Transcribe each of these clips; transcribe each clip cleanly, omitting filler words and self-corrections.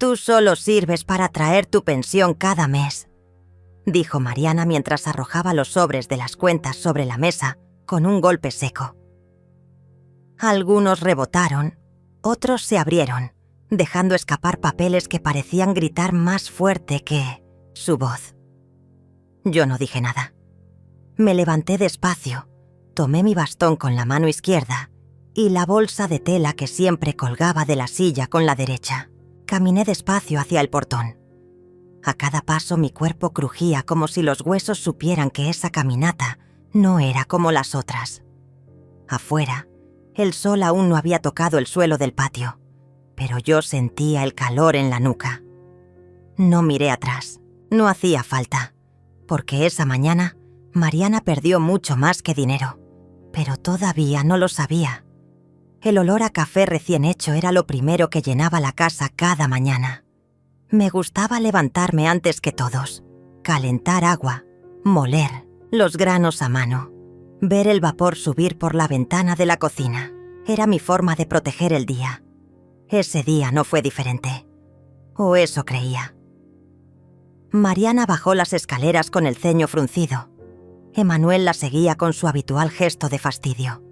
Tú solo sirves para traer tu pensión cada mes, dijo Mariana mientras arrojaba los sobres de las cuentas sobre la mesa con un golpe seco. Algunos rebotaron, otros se abrieron, dejando escapar papeles que parecían gritar más fuerte que su voz. Yo no dije nada. Me levanté despacio, tomé mi bastón con la mano izquierda y la bolsa de tela que siempre colgaba de la silla con la derecha. Caminé despacio hacia el portón. A cada paso mi cuerpo crujía como si los huesos supieran que esa caminata no era como las otras. Afuera, el sol aún no había tocado el suelo del patio, pero yo sentía el calor en la nuca. No miré atrás, no hacía falta, porque esa mañana Mariana perdió mucho más que dinero, pero todavía no lo sabía. El olor a café recién hecho era lo primero que llenaba la casa cada mañana. Me gustaba levantarme antes que todos, calentar agua, moler los granos a mano, ver el vapor subir por la ventana de la cocina. Era mi forma de proteger el día. Ese día no fue diferente. O eso creía. Mariana bajó las escaleras con el ceño fruncido. Emanuel la seguía con su habitual gesto de fastidio.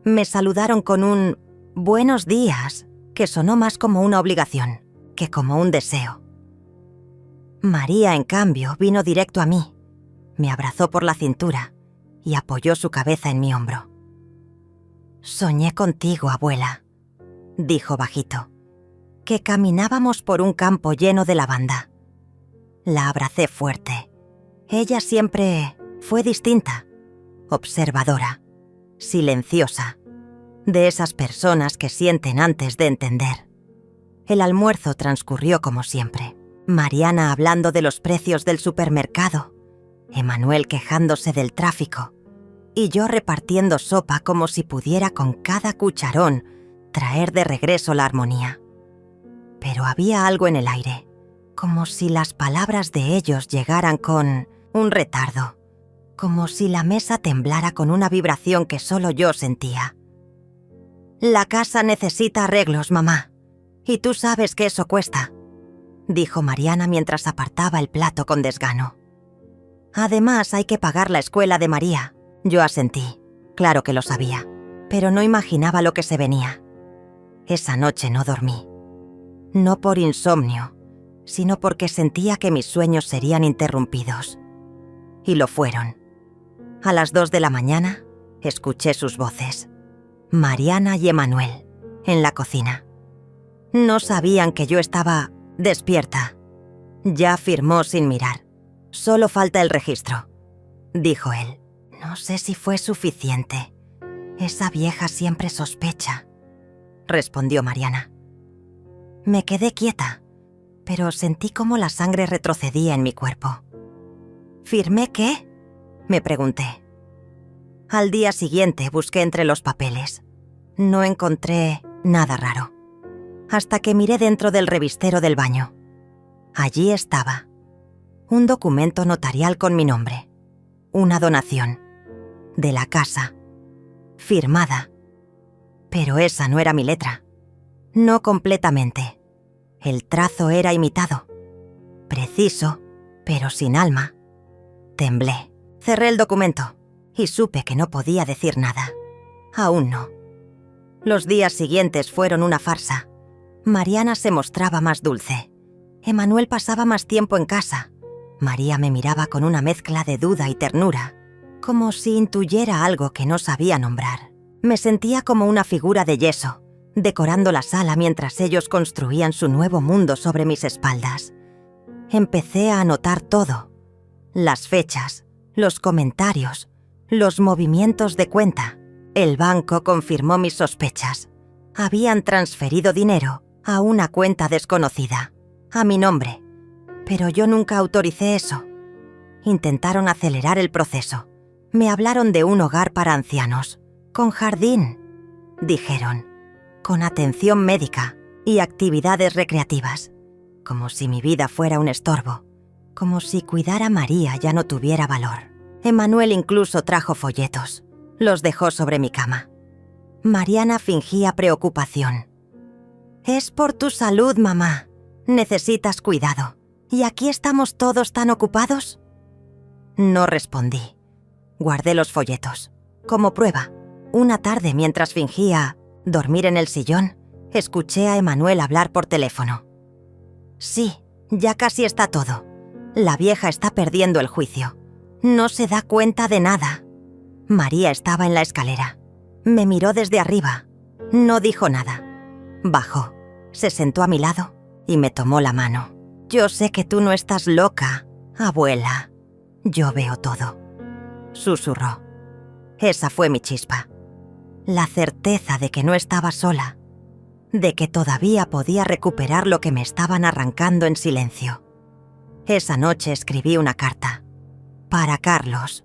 Me saludaron con un «buenos días», que sonó más como una obligación que como un deseo. María, en cambio, vino directo a mí. Me abrazó por la cintura y apoyó su cabeza en mi hombro. «Soñé contigo, abuela», dijo bajito, «que caminábamos por un campo lleno de lavanda». La abracé fuerte. Ella siempre fue distinta, observadora, silenciosa, de esas personas que sienten antes de entender. El almuerzo transcurrió como siempre. Mariana hablando de los precios del supermercado, Emanuel quejándose del tráfico y yo repartiendo sopa como si pudiera con cada cucharón traer de regreso la armonía. Pero había algo en el aire, como si las palabras de ellos llegaran con un retardo, como si la mesa temblara con una vibración que solo yo sentía. «La casa necesita arreglos, mamá, y tú sabes que eso cuesta», dijo Mariana mientras apartaba el plato con desgano. «Además hay que pagar la escuela de María». Yo asentí, claro que lo sabía, pero no imaginaba lo que se venía. Esa noche no dormí. No por insomnio, sino porque sentía que mis sueños serían interrumpidos. Y lo fueron. A las 2 de la mañana, escuché sus voces. Mariana y Emanuel, en la cocina. No sabían que yo estaba despierta. «Ya firmó sin mirar. Solo falta el registro», dijo él. «No sé si fue suficiente. Esa vieja siempre sospecha», respondió Mariana. Me quedé quieta, pero sentí como la sangre retrocedía en mi cuerpo. «¿Firmé qué?», me pregunté. Al día siguiente busqué entre los papeles. No encontré nada raro, hasta que miré dentro del revistero del baño. Allí estaba un documento notarial con mi nombre, una donación, de la casa, firmada. Pero esa no era mi letra. No completamente. El trazo era imitado. Preciso, pero sin alma. Temblé. Cerré el documento y supe que no podía decir nada. Aún no. Los días siguientes fueron una farsa. Mariana se mostraba más dulce. Emanuel pasaba más tiempo en casa. María me miraba con una mezcla de duda y ternura, como si intuyera algo que no sabía nombrar. Me sentía como una figura de yeso, decorando la sala mientras ellos construían su nuevo mundo sobre mis espaldas. Empecé a anotar todo: las fechas, los comentarios, los movimientos de cuenta. El banco confirmó mis sospechas. Habían transferido dinero a una cuenta desconocida, a mi nombre, pero yo nunca autoricé eso. Intentaron acelerar el proceso. Me hablaron de un hogar para ancianos, con jardín, dijeron, con atención médica y actividades recreativas, como si mi vida fuera un estorbo, como si cuidar a María ya no tuviera valor. Emanuel incluso trajo folletos, los dejó sobre mi cama. Mariana fingía preocupación. «Es por tu salud, mamá», Necesitas cuidado. ¿Y aquí estamos todos tan ocupados? No respondí. Guardé los folletos. Como prueba, una tarde mientras fingía dormir en el sillón, escuché a Emmanuel hablar por teléfono. Sí, ya casi está todo. La vieja está perdiendo el juicio. No se da cuenta de nada. María estaba en la escalera. Me miró desde arriba. No dijo nada. Bajó, se sentó a mi lado y me tomó la mano. Yo sé que tú no estás loca, abuela. Yo veo todo. Susurró. Esa fue mi chispa. La certeza de que no estaba sola, de que todavía podía recuperar lo que me estaban arrancando en silencio. Esa noche escribí una carta. Para Carlos,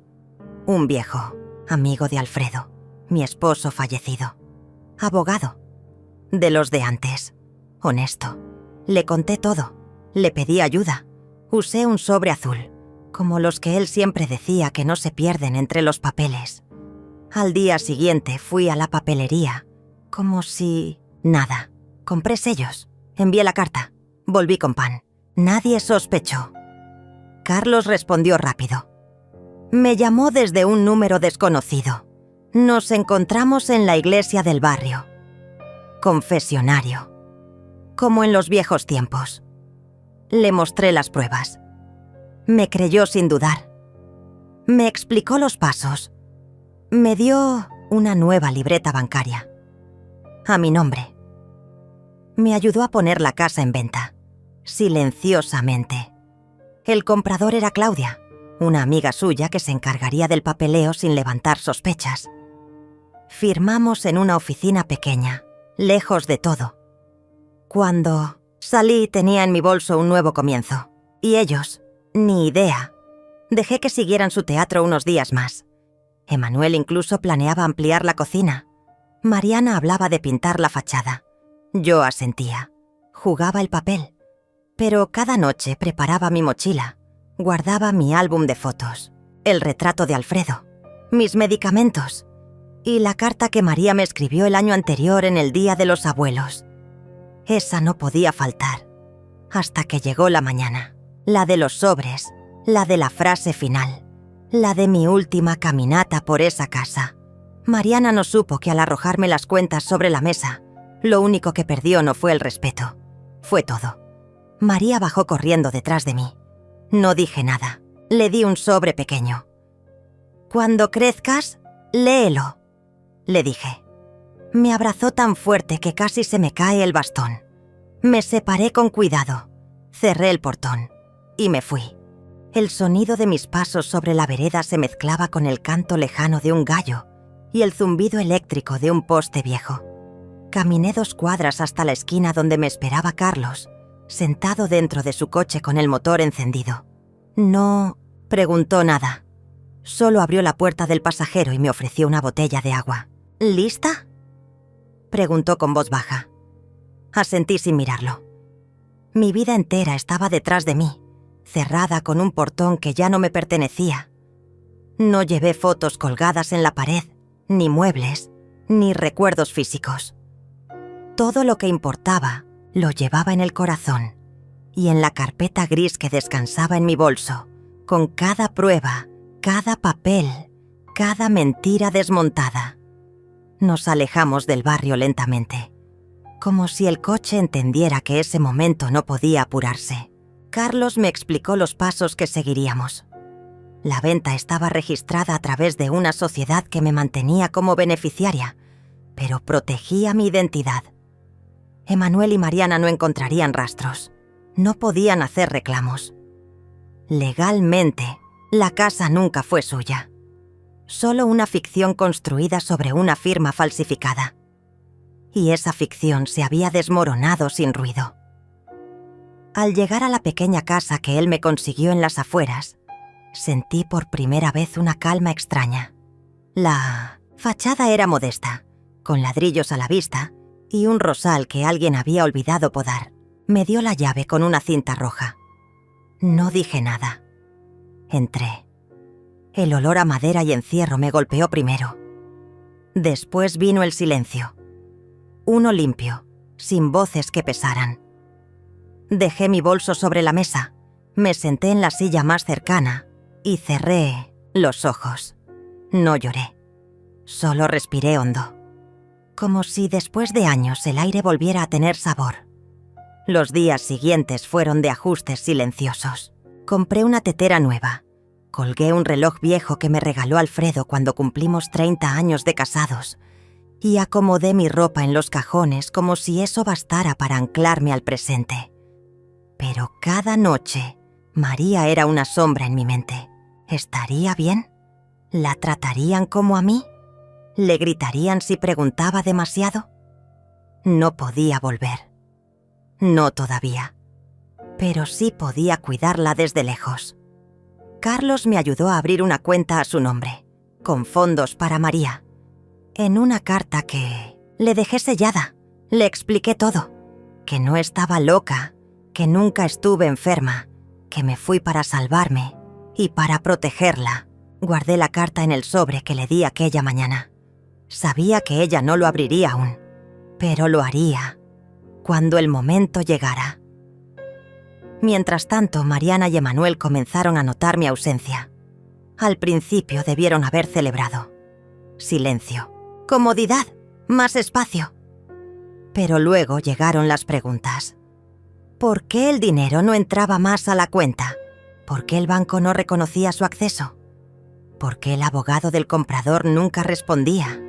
un viejo, amigo de Alfredo, mi esposo fallecido. Abogado, de los de antes, honesto. Le conté todo, le pedí ayuda. Usé un sobre azul, como los que él siempre decía que no se pierden entre los papeles. Al día siguiente fui a la papelería, como si... nada. Compré sellos, envié la carta, volví con pan. Nadie sospechó. Carlos respondió rápido. Me llamó desde un número desconocido. Nos encontramos en la iglesia del barrio. Confesionario. Como en los viejos tiempos. Le mostré las pruebas. Me creyó sin dudar. Me explicó los pasos. Me dio una nueva libreta bancaria. A mi nombre. Me ayudó a poner la casa en venta. Silenciosamente. El comprador era Claudia, una amiga suya que se encargaría del papeleo sin levantar sospechas. Firmamos en una oficina pequeña, lejos de todo. Cuando salí tenía en mi bolso un nuevo comienzo. Y ellos, ni idea. Dejé que siguieran su teatro unos días más. Emmanuel incluso planeaba ampliar la cocina. Mariana hablaba de pintar la fachada. Yo asentía. Jugaba el papel. Pero cada noche preparaba mi mochila. Guardaba mi álbum de fotos, el retrato de Alfredo, mis medicamentos y la carta que María me escribió el año anterior en el Día de los Abuelos. Esa no podía faltar. Hasta que llegó la mañana. La de los sobres, la de la frase final, la de mi última caminata por esa casa. Mariana no supo que al arrojarme las cuentas sobre la mesa, lo único que perdió no fue el respeto, fue todo. María bajó corriendo detrás de mí. No dije nada. Le di un sobre pequeño. Cuando crezcas, léelo, le dije. Me abrazó tan fuerte que casi se me cae el bastón. Me separé con cuidado, cerré el portón y me fui. El sonido de mis pasos sobre la vereda se mezclaba con el canto lejano de un gallo y el zumbido eléctrico de un poste viejo. Caminé 2 cuadras hasta la esquina donde me esperaba Carlos, sentado dentro de su coche con el motor encendido. No preguntó nada. Solo abrió la puerta del pasajero y me ofreció una botella de agua. ¿Lista?, preguntó con voz baja. Asentí sin mirarlo. Mi vida entera estaba detrás de mí, cerrada con un portón que ya no me pertenecía. No llevé fotos colgadas en la pared, ni muebles, ni recuerdos físicos. Todo lo que importaba lo llevaba en el corazón y en la carpeta gris que descansaba en mi bolso, con cada prueba, cada papel, cada mentira desmontada. Nos alejamos del barrio lentamente, como si el coche entendiera que ese momento no podía apurarse. Carlos me explicó los pasos que seguiríamos. La venta estaba registrada a través de una sociedad que me mantenía como beneficiaria, pero protegía mi identidad. Emmanuel y Mariana no encontrarían rastros. No podían hacer reclamos. Legalmente, la casa nunca fue suya. Solo una ficción construida sobre una firma falsificada. Y esa ficción se había desmoronado sin ruido. Al llegar a la pequeña casa que él me consiguió en las afueras, sentí por primera vez una calma extraña. La fachada era modesta, con ladrillos a la vista y un rosal que alguien había olvidado podar. Me dio la llave con una cinta roja. No dije nada. Entré. El olor a madera y encierro me golpeó primero. Después vino el silencio. Uno limpio, sin voces que pesaran. Dejé mi bolso sobre la mesa, me senté en la silla más cercana y cerré los ojos. No lloré, solo respiré hondo, como si después de años el aire volviera a tener sabor. Los días siguientes fueron de ajustes silenciosos. Compré una tetera nueva, colgué un reloj viejo que me regaló Alfredo cuando cumplimos 30 años de casados y acomodé mi ropa en los cajones como si eso bastara para anclarme al presente. Pero cada noche, María era una sombra en mi mente. ¿Estaría bien? ¿La tratarían como a mí? ¿Le gritarían si preguntaba demasiado? No podía volver. No todavía. Pero sí podía cuidarla desde lejos. Carlos me ayudó a abrir una cuenta a su nombre, con fondos para María. En una carta que le dejé sellada, le expliqué todo. Que no estaba loca, que nunca estuve enferma, que me fui para salvarme y para protegerla. Guardé la carta en el sobre que le di aquella mañana. Sabía que ella no lo abriría aún, pero lo haría cuando el momento llegara. Mientras tanto, Mariana y Emanuel comenzaron a notar mi ausencia. Al principio debieron haber celebrado. Silencio. Comodidad. Más espacio. Pero luego llegaron las preguntas. ¿Por qué el dinero no entraba más a la cuenta? ¿Por qué el banco no reconocía su acceso? ¿Por qué el abogado del comprador nunca respondía?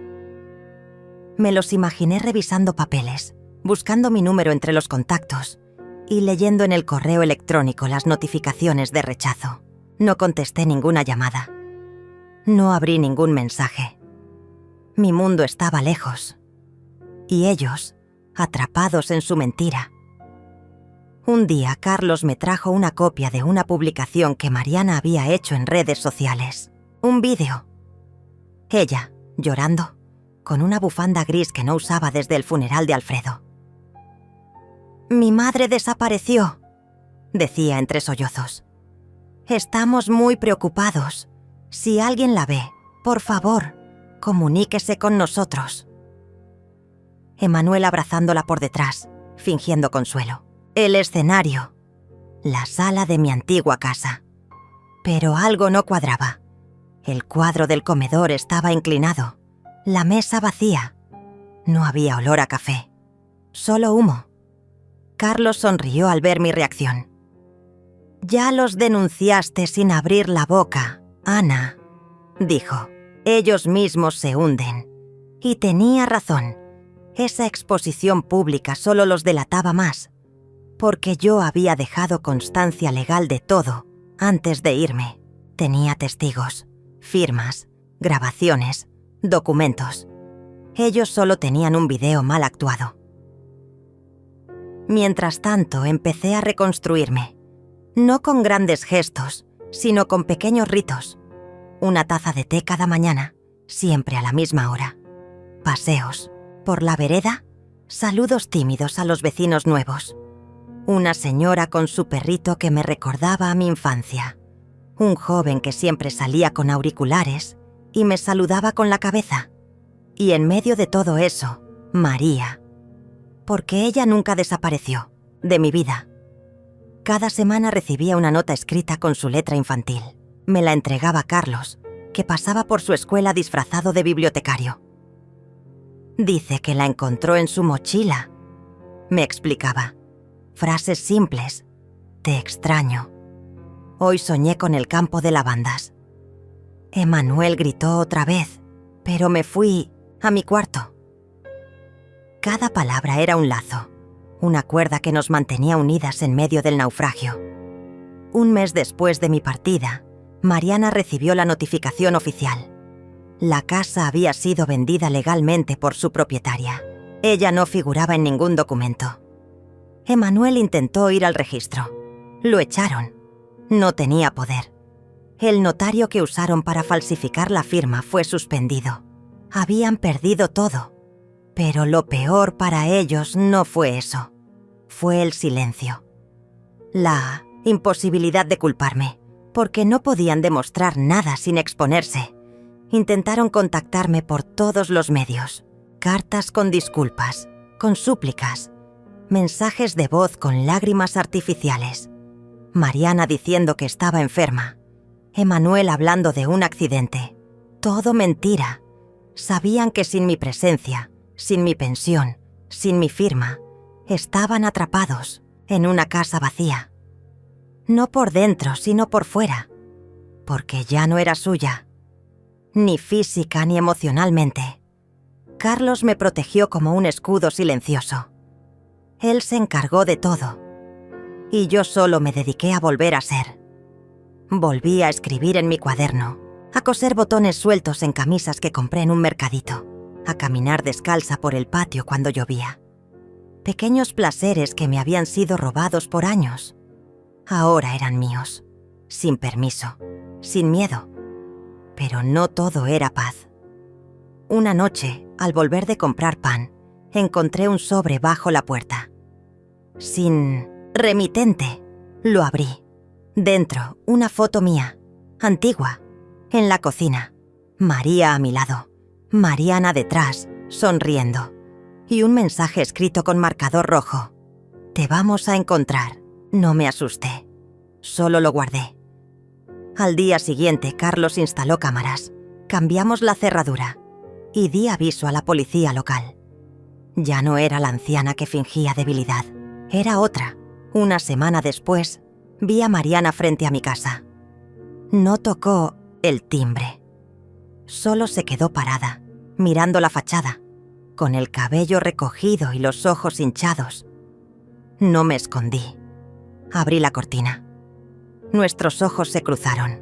Me los imaginé revisando papeles, buscando mi número entre los contactos y leyendo en el correo electrónico las notificaciones de rechazo. No contesté ninguna llamada. No abrí ningún mensaje. Mi mundo estaba lejos. Y ellos, atrapados en su mentira. Un día, Carlos me trajo una copia de una publicación que Mariana había hecho en redes sociales. Un vídeo. Ella, llorando, con una bufanda gris que no usaba desde el funeral de Alfredo. «Mi madre desapareció», decía entre sollozos. «Estamos muy preocupados. Si alguien la ve, por favor, comuníquese con nosotros». Emanuel abrazándola por detrás, fingiendo consuelo. El escenario. La sala de mi antigua casa. Pero algo no cuadraba. El cuadro del comedor estaba inclinado. La mesa vacía. No había olor a café. Solo humo. Carlos sonrió al ver mi reacción. «Ya los denunciaste sin abrir la boca, Ana», dijo. «Ellos mismos se hunden». Y tenía razón. Esa exposición pública solo los delataba más, porque yo había dejado constancia legal de todo antes de irme. Tenía testigos, firmas, grabaciones, documentos. Ellos solo tenían un video mal actuado. Mientras tanto, empecé a reconstruirme. No con grandes gestos, sino con pequeños ritos. Una taza de té cada mañana, siempre a la misma hora. Paseos. Por la vereda, saludos tímidos a los vecinos nuevos. Una señora con su perrito que me recordaba a mi infancia. Un joven que siempre salía con auriculares y me saludaba con la cabeza. Y en medio de todo eso, María. Porque ella nunca desapareció, de mi vida. Cada semana recibía una nota escrita con su letra infantil. Me la entregaba Carlos, que pasaba por su escuela disfrazado de bibliotecario. Dice que la encontró en su mochila. Me explicaba. Frases simples. Te extraño. Hoy soñé con el campo de lavandas. Emanuel gritó otra vez, pero me fui a mi cuarto. Cada palabra era un lazo, una cuerda que nos mantenía unidas en medio del naufragio. Un mes después de mi partida, Mariana recibió la notificación oficial. La casa había sido vendida legalmente por su propietaria. Ella no figuraba en ningún documento. Emanuel intentó ir al registro. Lo echaron. No tenía poder. El notario que usaron para falsificar la firma fue suspendido. Habían perdido todo. Pero lo peor para ellos no fue eso. Fue el silencio. La imposibilidad de culparme, porque no podían demostrar nada sin exponerse. Intentaron contactarme por todos los medios. Cartas con disculpas, con súplicas. Mensajes de voz con lágrimas artificiales. Mariana diciendo que estaba enferma. Emanuel hablando de un accidente. Todo mentira. Sabían que sin mi presencia, sin mi pensión, sin mi firma, estaban atrapados en una casa vacía. No por dentro, sino por fuera. Porque ya no era suya. Ni física ni emocionalmente. Carlos me protegió como un escudo silencioso. Él se encargó de todo. Y yo solo me dediqué a volver a ser. Volví a escribir en mi cuaderno, a coser botones sueltos en camisas que compré en un mercadito, a caminar descalza por el patio cuando llovía. Pequeños placeres que me habían sido robados por años. Ahora eran míos, sin permiso, sin miedo. Pero no todo era paz. Una noche, al volver de comprar pan, encontré un sobre bajo la puerta. Sin remitente, lo abrí. Dentro, una foto mía, antigua, en la cocina. María a mi lado, Mariana detrás, sonriendo. Y un mensaje escrito con marcador rojo. Te vamos a encontrar. No me asusté. Solo lo guardé. Al día siguiente, Carlos instaló cámaras. Cambiamos la cerradura. Y di aviso a la policía local. Ya no era la anciana que fingía debilidad. Era otra. Una semana después, vi a Mariana frente a mi casa. No tocó el timbre. Solo se quedó parada, mirando la fachada, con el cabello recogido y los ojos hinchados. No me escondí. Abrí la cortina. Nuestros ojos se cruzaron.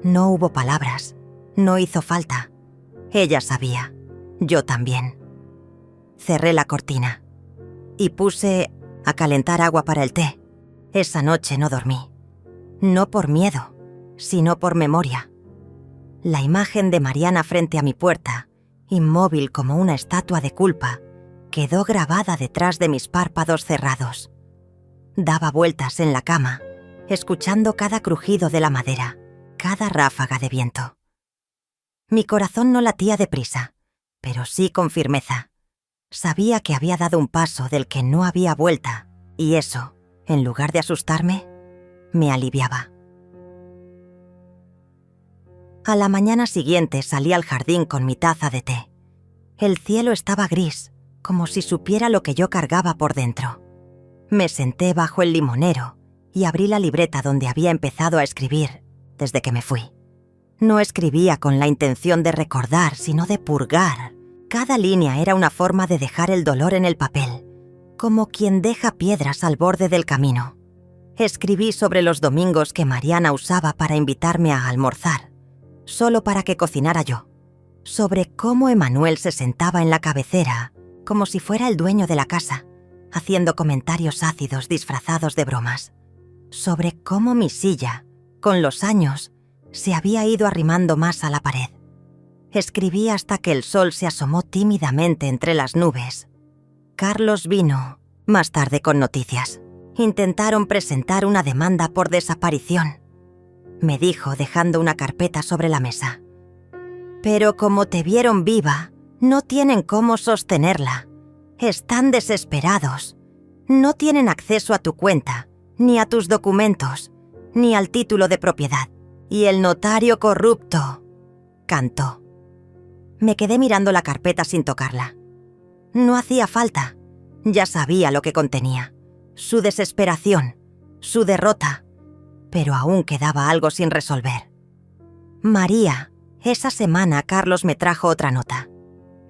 No hubo palabras. No hizo falta. Ella sabía. Yo también. Cerré la cortina y puse a calentar agua para el té. Esa noche no dormí. No por miedo, sino por memoria. La imagen de Mariana frente a mi puerta, inmóvil como una estatua de culpa, quedó grabada detrás de mis párpados cerrados. Daba vueltas en la cama, escuchando cada crujido de la madera, cada ráfaga de viento. Mi corazón no latía deprisa, pero sí con firmeza. Sabía que había dado un paso del que no había vuelta, y eso, en lugar de asustarme, me aliviaba. A la mañana siguiente salí al jardín con mi taza de té. El cielo estaba gris, como si supiera lo que yo cargaba por dentro. Me senté bajo el limonero y abrí la libreta donde había empezado a escribir desde que me fui. No escribía con la intención de recordar, sino de purgar. Cada línea era una forma de dejar el dolor en el papel, como quien deja piedras al borde del camino. Escribí sobre los domingos que Mariana usaba para invitarme a almorzar, solo para que cocinara yo. Sobre cómo Emanuel se sentaba en la cabecera, como si fuera el dueño de la casa, haciendo comentarios ácidos disfrazados de bromas. Sobre cómo mi silla, con los años, se había ido arrimando más a la pared. Escribí hasta que el sol se asomó tímidamente entre las nubes. Carlos vino más tarde con noticias. Intentaron presentar una demanda por desaparición. Me dijo dejando una carpeta sobre la mesa. Pero como te vieron viva, no tienen cómo sostenerla. Están desesperados. No tienen acceso a tu cuenta, ni a tus documentos, ni al título de propiedad. Y el notario corrupto, cantó. Me quedé mirando la carpeta sin tocarla. No hacía falta. Ya sabía lo que contenía. Su desesperación, su derrota. Pero aún quedaba algo sin resolver. María, esa semana Carlos me trajo otra nota.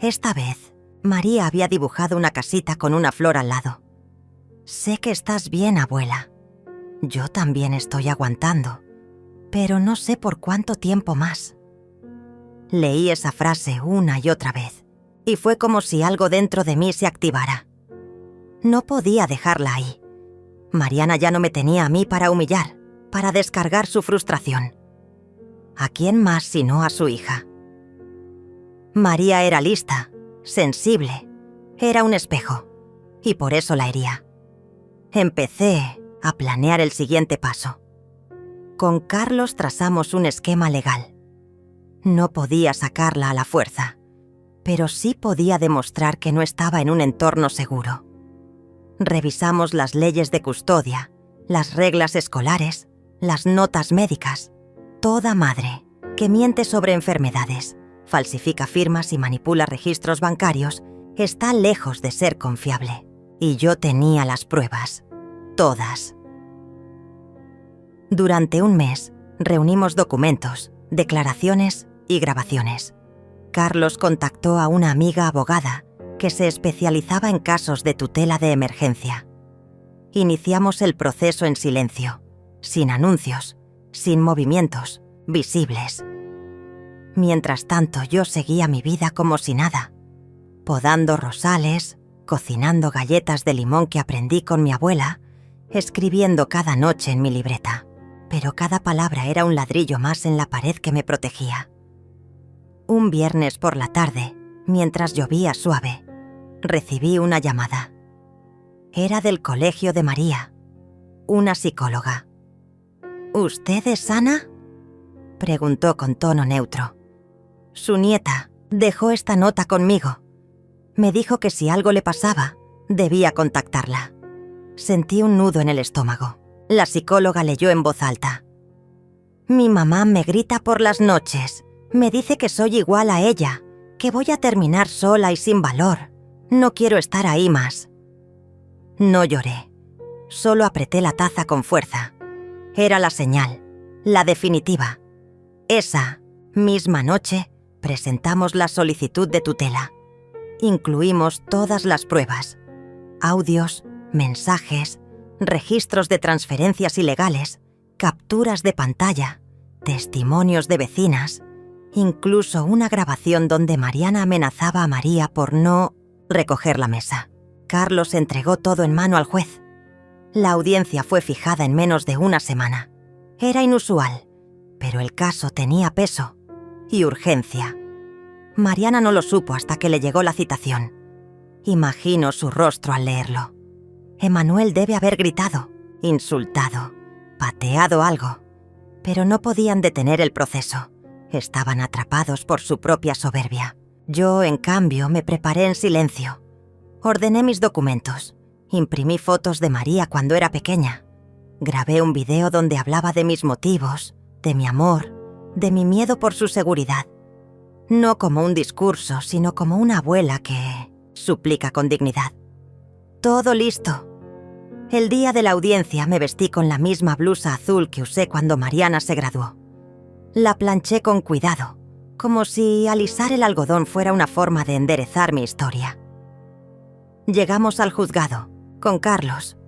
Esta vez, María había dibujado una casita con una flor al lado. Sé que estás bien, abuela. Yo también estoy aguantando, pero no sé por cuánto tiempo más. Leí esa frase una y otra vez, y fue como si algo dentro de mí se activara. No podía dejarla ahí. Mariana ya no me tenía a mí para humillar, para descargar su frustración. ¿A quién más sino a su hija? María era lista, sensible, era un espejo, y por eso la hería. Empecé a planear el siguiente paso. Con Carlos trazamos un esquema legal. No podía sacarla a la fuerza, pero sí podía demostrar que no estaba en un entorno seguro. Revisamos las leyes de custodia, las reglas escolares, las notas médicas. Toda madre que miente sobre enfermedades, falsifica firmas y manipula registros bancarios está lejos de ser confiable. Y yo tenía las pruebas. Todas. Durante un mes, reunimos documentos, declaraciones y grabaciones. Carlos contactó a una amiga abogada que se especializaba en casos de tutela de emergencia. Iniciamos el proceso en silencio, sin anuncios, sin movimientos visibles. Mientras tanto, yo seguía mi vida como si nada, podando rosales, cocinando galletas de limón que aprendí con mi abuela, escribiendo cada noche en mi libreta. Pero cada palabra era un ladrillo más en la pared que me protegía. Un viernes por la tarde, mientras llovía suave, recibí una llamada. Era del colegio de María, una psicóloga. ¿Usted es Ana?, preguntó con tono neutro. Su nieta dejó esta nota conmigo. Me dijo que si algo le pasaba, debía contactarla. Sentí un nudo en el estómago. La psicóloga leyó en voz alta. Mi mamá me grita por las noches. Me dice que soy igual a ella, que voy a terminar sola y sin valor. No quiero estar ahí más. No lloré. Solo apreté la taza con fuerza. Era la señal, la definitiva. Esa misma noche presentamos la solicitud de tutela. Incluimos todas las pruebas, audios, mensajes, registros de transferencias ilegales, capturas de pantalla, testimonios de vecinas, incluso una grabación donde Mariana amenazaba a María por no recoger la mesa. Carlos entregó todo en mano al juez. La audiencia fue fijada en menos de una semana. Era inusual, pero el caso tenía peso y urgencia. Mariana no lo supo hasta que le llegó la citación. Imagino su rostro al leerlo. Emanuel debe haber gritado, insultado, pateado algo, pero no podían detener el proceso. Estaban atrapados por su propia soberbia. Yo, en cambio, me preparé en silencio. Ordené mis documentos, imprimí fotos de María cuando era pequeña, grabé un video donde hablaba de mis motivos, de mi amor, de mi miedo por su seguridad. No como un discurso, sino como una abuela que suplica con dignidad. Todo listo. El día de la audiencia me vestí con la misma blusa azul que usé cuando Mariana se graduó. La planché con cuidado, como si alisar el algodón fuera una forma de enderezar mi historia. Llegamos al juzgado, con Carlos.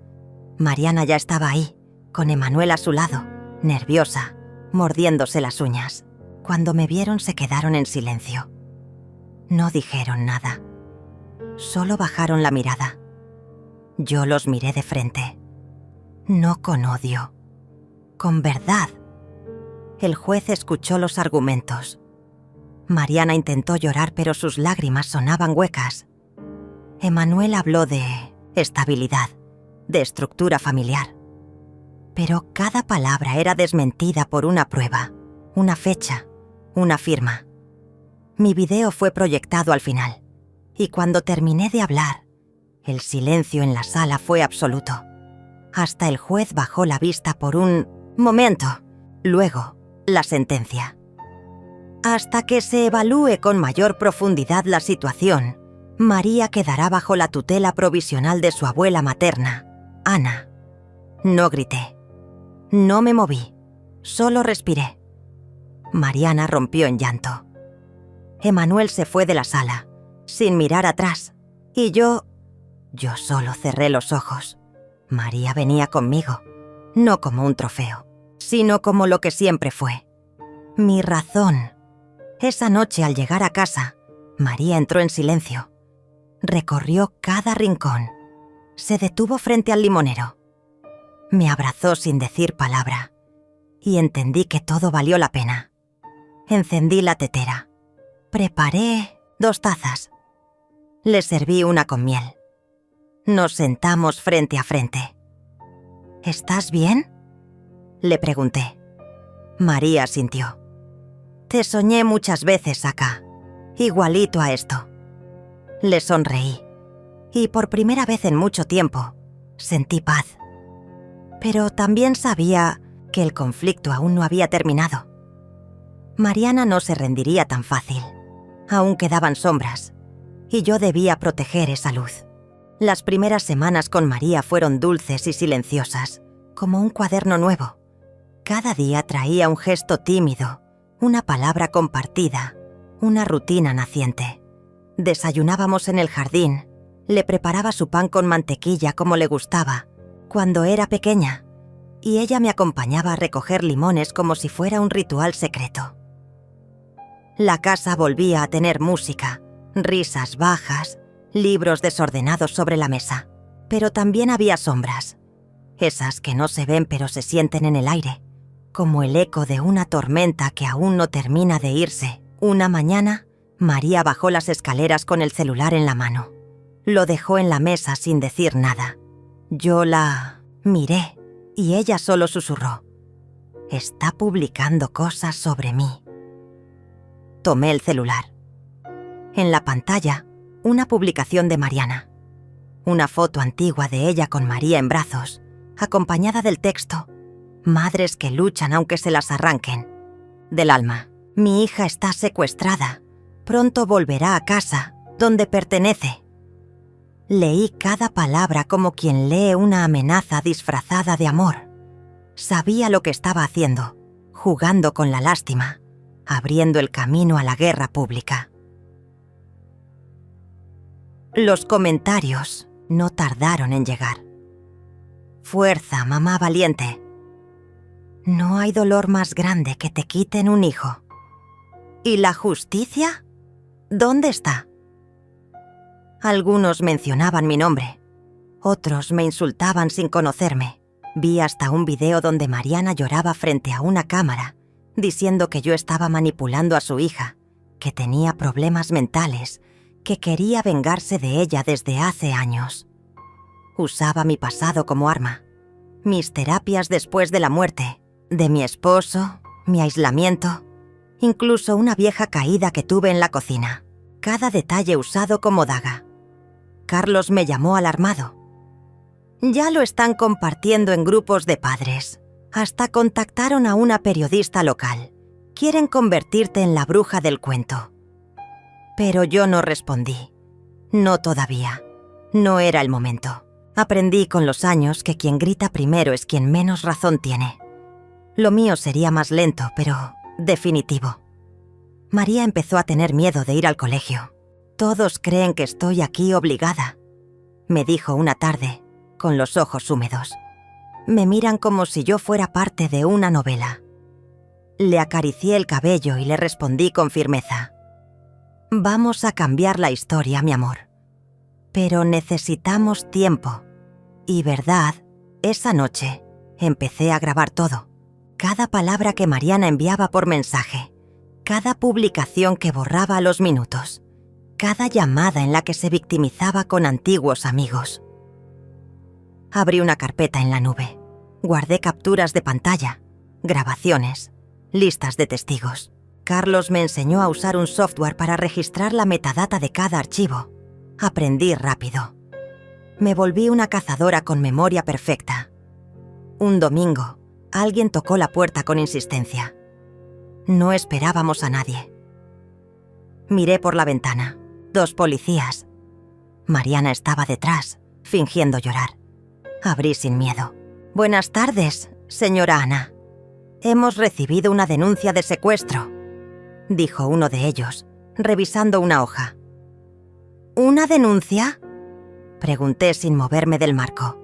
Mariana ya estaba ahí, con Emanuel a su lado, nerviosa, mordiéndose las uñas. Cuando me vieron se quedaron en silencio. No dijeron nada. Solo bajaron la mirada. Yo los miré de frente. No con odio, con verdad. El juez escuchó los argumentos. Mariana intentó llorar, pero sus lágrimas sonaban huecas. Emanuel habló de estabilidad, de estructura familiar. Pero cada palabra era desmentida por una prueba, una fecha, una firma. Mi video fue proyectado al final, y cuando terminé de hablar, el silencio en la sala fue absoluto. Hasta el juez bajó la vista por un momento. Luego, la sentencia. Hasta que se evalúe con mayor profundidad la situación, María quedará bajo la tutela provisional de su abuela materna, Ana. No grité. No me moví. Solo respiré. Mariana rompió en llanto. Emanuel se fue de la sala, sin mirar atrás, y yo solo cerré los ojos. María venía conmigo, no como un trofeo, sino como lo que siempre fue. Mi razón. Esa noche, al llegar a casa, María entró en silencio. Recorrió cada rincón. Se detuvo frente al limonero. Me abrazó sin decir palabra, y entendí que todo valió la pena. Encendí la tetera. Preparé 2 tazas. Le serví una con miel. Nos sentamos frente a frente. ¿Estás bien?, le pregunté. María asintió. Te soñé muchas veces acá, igualito a esto. Le sonreí, y por primera vez en mucho tiempo, Sentí paz. Pero también sabía que el conflicto aún no había terminado. Mariana no se rendiría tan fácil. Aún quedaban sombras, y yo debía proteger esa luz. Las primeras semanas con María fueron dulces y silenciosas, como un cuaderno nuevo. Cada día traía un gesto tímido, una palabra compartida, una rutina naciente. Desayunábamos en el jardín. Le preparaba su pan con mantequilla como le gustaba, cuando era pequeña, y ella me acompañaba a recoger limones como si fuera un ritual secreto. La casa volvía a tener música, risas bajas, libros desordenados sobre la mesa, pero también había sombras, esas que no se ven pero se sienten en el aire, como el eco de una tormenta que aún no termina de irse. Una mañana, María bajó las escaleras con el celular en la mano. Lo dejó en la mesa sin decir nada. Yo la miré y ella solo susurró: «Está publicando cosas sobre mí». Tomé el celular. En la pantalla, una publicación de Mariana. Una foto antigua de ella con María en brazos, acompañada del texto: «Madres que luchan aunque se las arranquen». Del alma: «Mi hija está secuestrada. Pronto volverá a casa, donde pertenece». Leí cada palabra como quien lee una amenaza disfrazada de amor. Sabía lo que estaba haciendo, jugando con la lástima, abriendo el camino a la guerra pública. Los comentarios no tardaron en llegar. «Fuerza, mamá valiente. No hay dolor más grande que te quiten un hijo. ¿Y la justicia? ¿Dónde está?». Algunos mencionaban mi nombre, otros me insultaban sin conocerme. Vi hasta un video donde Mariana lloraba frente a una cámara, diciendo que yo estaba manipulando a su hija, que tenía problemas mentales, que quería vengarse de ella desde hace años. Usaba mi pasado como arma, mis terapias después de la muerte, de mi esposo, mi aislamiento, incluso una vieja caída que tuve en la cocina. Cada detalle usado como daga. Carlos me llamó alarmado. «Ya lo están compartiendo en grupos de padres. Hasta contactaron a una periodista local. Quieren convertirte en la bruja del cuento». Pero yo no respondí. No todavía. No era el momento. Aprendí con los años que quien grita primero es quien menos razón tiene. Lo mío sería más lento, pero definitivo. María empezó a tener miedo de ir al colegio. «Todos creen que estoy aquí obligada», me dijo una tarde, con los ojos húmedos. «Me miran como si yo fuera parte de una novela». Le acaricié el cabello y le respondí con firmeza: «Vamos a cambiar la historia, mi amor. Pero necesitamos tiempo». Y verdad, esa noche empecé a grabar todo. Cada palabra que Mariana enviaba por mensaje, cada publicación que borraba a los minutos, cada llamada en la que se victimizaba con antiguos amigos. Abrí una carpeta en la nube. Guardé capturas de pantalla, grabaciones, listas de testigos. Carlos me enseñó a usar un software para registrar la metadata de cada archivo. Aprendí rápido. Me volví una cazadora con memoria perfecta. Un domingo, alguien tocó la puerta con insistencia. No esperábamos a nadie. Miré por la ventana. 2 policías. Mariana estaba detrás, fingiendo llorar. Abrí sin miedo. «Buenas tardes, señora Ana. Hemos recibido una denuncia de secuestro», dijo uno de ellos, revisando una hoja. «¿Una denuncia?», pregunté sin moverme del marco.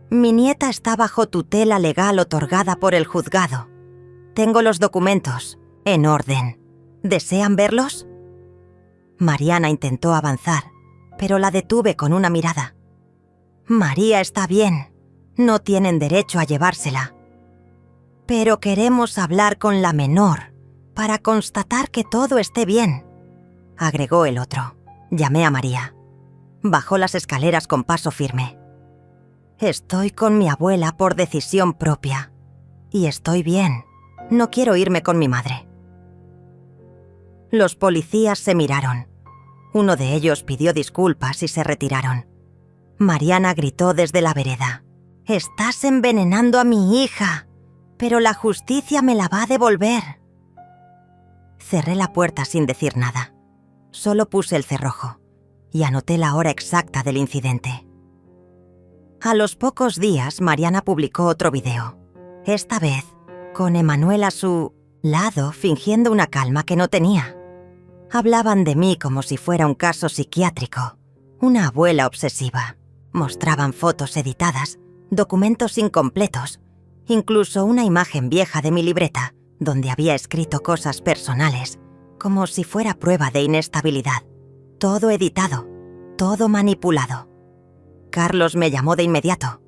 «Mi nieta está bajo tutela legal otorgada por el juzgado. Tengo los documentos, en orden. ¿Desean verlos?». Mariana intentó avanzar, pero la detuve con una mirada. «María está bien. No tienen derecho a llevársela. Pero queremos hablar con la menor para constatar que todo esté bien», agregó el otro. Llamé a María. Bajó las escaleras con paso firme. «Estoy con mi abuela por decisión propia. Y estoy bien. No quiero irme con mi madre». Los policías se miraron. Uno de ellos pidió disculpas y se retiraron. Mariana gritó desde la vereda. «Estás envenenando a mi hija, pero la justicia me la va a devolver». Cerré la puerta sin decir nada. Solo puse el cerrojo y anoté la hora exacta del incidente. A los pocos días, Mariana publicó otro video. Esta vez, con Emanuel a su lado, fingiendo una calma que no tenía. Hablaban de mí como si fuera un caso psiquiátrico, una abuela obsesiva. Mostraban fotos editadas, documentos incompletos, incluso una imagen vieja de mi libreta, donde había escrito cosas personales, como si fuera prueba de inestabilidad. Todo editado, todo manipulado. Carlos me llamó de inmediato.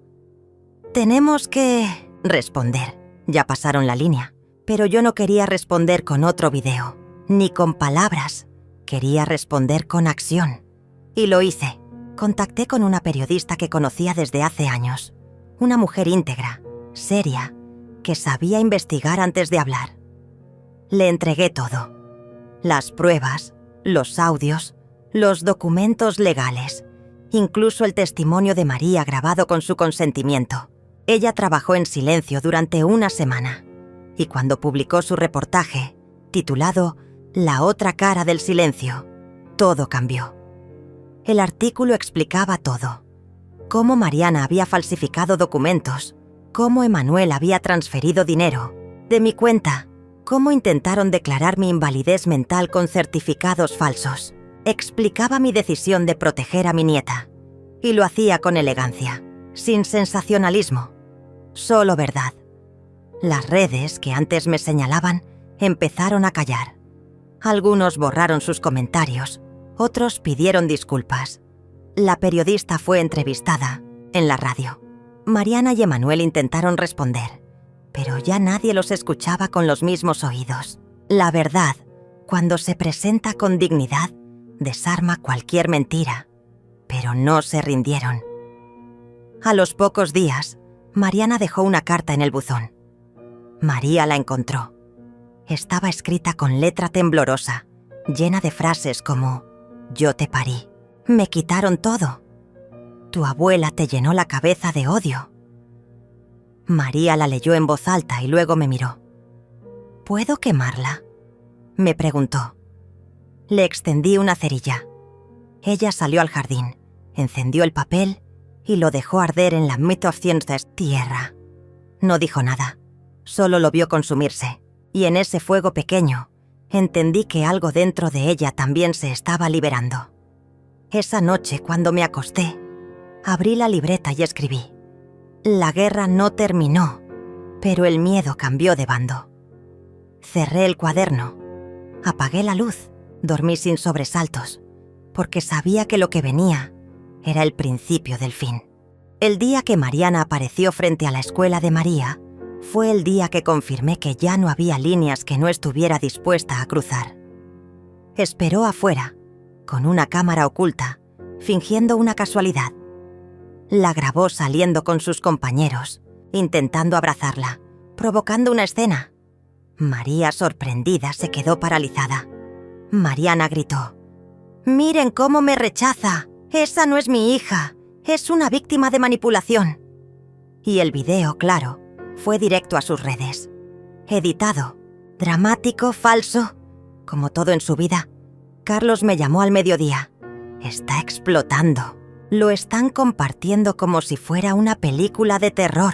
«Tenemos que responder». Ya pasaron la línea, pero yo no quería responder con otro video, ni con palabras. Quería responder con acción. Y lo hice. Contacté con una periodista que conocía desde hace años. Una mujer íntegra, seria, que sabía investigar antes de hablar. Le entregué todo. Las pruebas, los audios, los documentos legales, incluso el testimonio de María grabado con su consentimiento. Ella trabajó en silencio durante una semana y cuando publicó su reportaje, titulado «La otra cara del silencio», todo cambió. El artículo explicaba todo. Cómo Mariana había falsificado documentos, cómo Emanuel había transferido dinero de mi cuenta, cómo intentaron declarar mi invalidez mental con certificados falsos. Explicaba mi decisión de proteger a mi nieta. Y lo hacía con elegancia, sin sensacionalismo. Solo verdad. Las redes que antes me señalaban empezaron a callar. Algunos borraron sus comentarios, otros pidieron disculpas. La periodista fue entrevistada en la radio. Mariana y Emanuel intentaron responder, pero ya nadie los escuchaba con los mismos oídos. La verdad, cuando se presenta con dignidad, desarma cualquier mentira, pero no se rindieron. A los pocos días, Mariana dejó una carta en el buzón. María la encontró. Estaba escrita con letra temblorosa, llena de frases como «Yo te parí, me quitaron todo, tu abuela te llenó la cabeza de odio». María la leyó en voz alta y luego me miró. «¿Puedo quemarla?», me preguntó. Le extendí una cerilla. Ella salió al jardín, encendió el papel y lo dejó arder en la tierra. No dijo nada, solo lo vio consumirse, y en ese fuego pequeño entendí que algo dentro de ella también se estaba liberando. Esa noche, cuando me acosté, abrí la libreta y escribí: «La guerra no terminó, pero el miedo cambió de bando». Cerré el cuaderno, apagué la luz, dormí sin sobresaltos, porque sabía que lo que venía era el principio del fin. El día que Mariana apareció frente a la escuela de María, fue el día que confirmé que ya no había líneas que no estuviera dispuesta a cruzar. Esperó afuera, con una cámara oculta, fingiendo una casualidad. La grabó saliendo con sus compañeros, intentando abrazarla, provocando una escena. María, sorprendida, se quedó paralizada. Mariana gritó: «¡Miren cómo me rechaza! Esa no es mi hija, es una víctima de manipulación». Y el video, claro, fue directo a sus redes. Editado, dramático, falso, como todo en su vida. Carlos me llamó al mediodía. «Está explotando. Lo están compartiendo como si fuera una película de terror.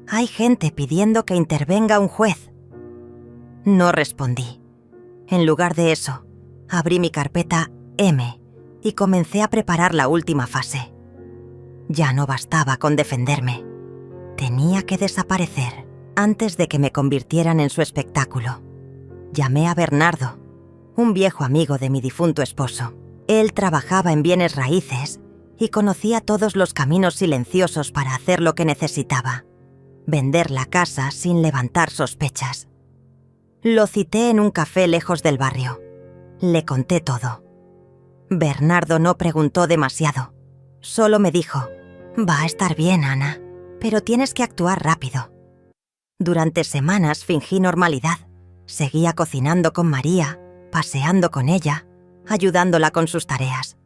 Hay gente pidiendo que intervenga un juez». No respondí. En lugar de eso, abrí mi carpeta M y comencé a preparar la última fase. Ya no bastaba con defenderme. Tenía que desaparecer antes de que me convirtieran en su espectáculo. Llamé a Bernardo, un viejo amigo de mi difunto esposo. Él trabajaba en bienes raíces y conocía todos los caminos silenciosos para hacer lo que necesitaba: vender la casa sin levantar sospechas. Lo cité en un café lejos del barrio. Le conté todo. Bernardo no preguntó demasiado. Solo me dijo: «Va a estar bien, Ana, pero tienes que actuar rápido». Durante semanas fingí normalidad. Seguía cocinando con María, paseando con ella, ayudándola con sus tareas.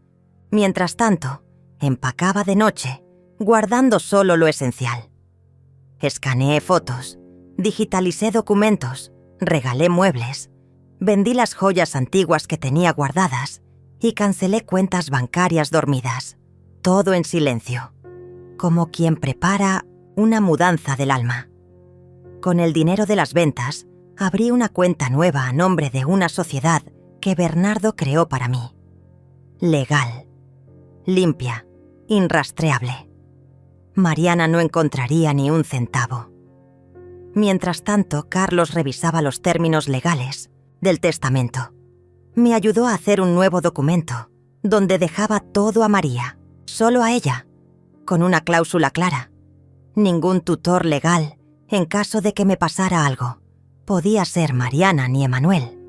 Mientras tanto, Empacaba de noche, guardando solo lo esencial. Escaneé fotos, digitalicé documentos, regalé muebles, vendí las joyas antiguas que tenía guardadas y cancelé cuentas bancarias dormidas. Todo en silencio, como quien prepara una mudanza del alma. Con el dinero de las ventas, abrí una cuenta nueva a nombre de una sociedad que Bernardo creó para mí. Legal, limpia, irrastreable. Mariana no encontraría ni un centavo. Mientras tanto, Carlos revisaba los términos legales del testamento. Me ayudó a hacer un nuevo documento, donde dejaba todo a María, solo a ella, con una cláusula clara. Ningún tutor legal, en caso de que me pasara algo, podía ser Mariana ni Emanuel.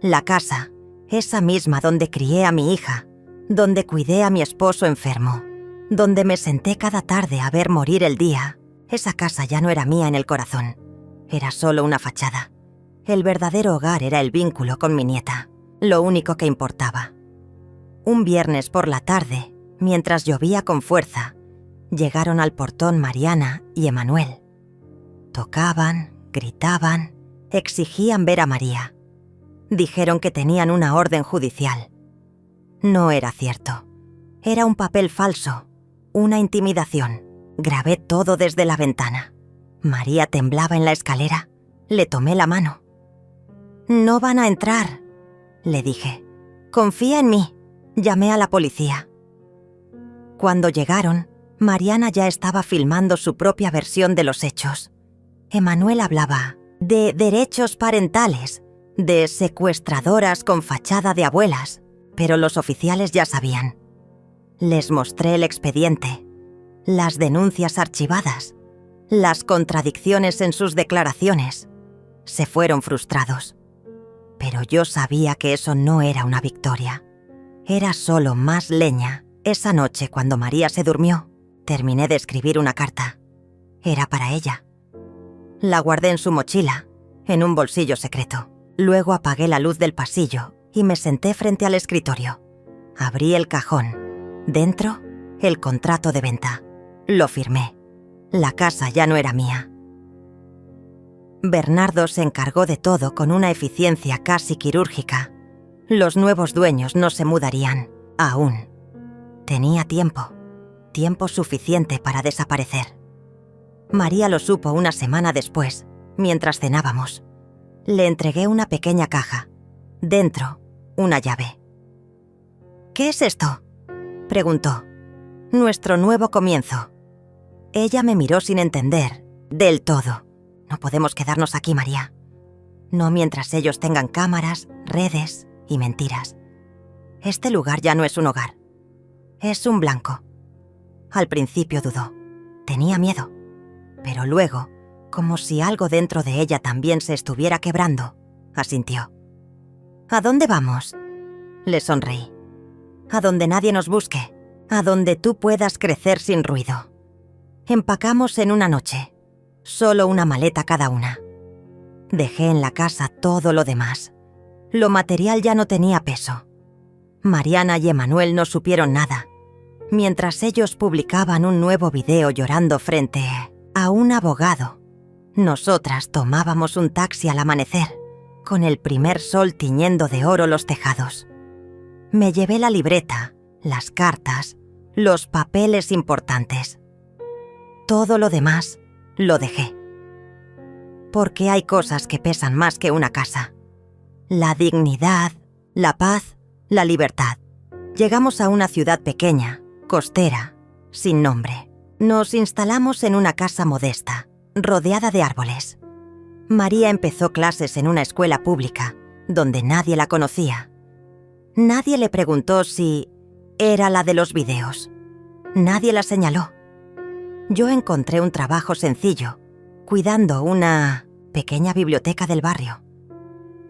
La casa, esa misma donde crié a mi hija, donde cuidé a mi esposo enfermo, donde me senté cada tarde a ver morir el día, esa casa ya no era mía en el corazón. Era solo una fachada. El verdadero hogar era el vínculo con mi nieta, lo único que importaba. Un viernes por la tarde, mientras llovía con fuerza, llegaron al portón Mariana y Emanuel. Tocaban, gritaban, exigían ver a María. Dijeron que tenían una orden judicial. No era cierto. Era un papel falso, una intimidación. Grabé todo desde la ventana. María temblaba en la escalera. Le tomé la mano. «No van a entrar», le dije. «Confía en mí». Llamé a la policía. Cuando llegaron, Mariana ya estaba filmando su propia versión de los hechos. Emanuel hablaba de derechos parentales, de secuestradoras con fachada de abuelas, pero los oficiales ya sabían. Les mostré el expediente, las denuncias archivadas, las contradicciones en sus declaraciones. Se fueron frustrados. Pero yo sabía que eso no era una victoria. Era solo más leña. Esa noche, cuando María se durmió, terminé de escribir una carta. Era para ella. La guardé en su mochila, en un bolsillo secreto. Luego apagué la luz del pasillo y me senté frente al escritorio. Abrí el cajón. Dentro, el contrato de venta. Lo firmé. La casa ya no era mía. Bernardo se encargó de todo con una eficiencia casi quirúrgica. Los nuevos dueños no se mudarían, aún. Tenía tiempo suficiente para desaparecer. María lo supo una semana después, mientras cenábamos. Le entregué una pequeña caja. Dentro, una llave. «¿Qué es esto?», preguntó. «Nuestro nuevo comienzo». Ella me miró sin entender, del todo. «No podemos quedarnos aquí, María. No mientras ellos tengan cámaras, redes y mentiras. Este lugar ya no es un hogar. Es un blanco». Al principio dudó. Tenía miedo. Pero luego, como si algo dentro de ella también se estuviera quebrando, asintió. «¿A dónde vamos?», le sonreí. «A donde nadie nos busque, a donde tú puedas crecer sin ruido». Empacamos en una noche, solo una maleta cada una. Dejé en la casa todo lo demás. Lo material ya no tenía peso. Mariana y Emanuel no supieron nada. Mientras ellos publicaban un nuevo video llorando frente a un abogado, nosotras tomábamos un taxi al amanecer, con el primer sol tiñendo de oro los tejados. Me llevé la libreta, las cartas, los papeles importantes. Todo lo demás lo dejé. Porque hay cosas que pesan más que una casa. La dignidad, la paz, la libertad. Llegamos a una ciudad pequeña, costera, sin nombre. Nos instalamos en una casa modesta, rodeada de árboles. María empezó clases en una escuela pública, donde nadie la conocía. Nadie le preguntó si era la de los videos. Nadie la señaló. Yo encontré un trabajo sencillo, cuidando una pequeña biblioteca del barrio.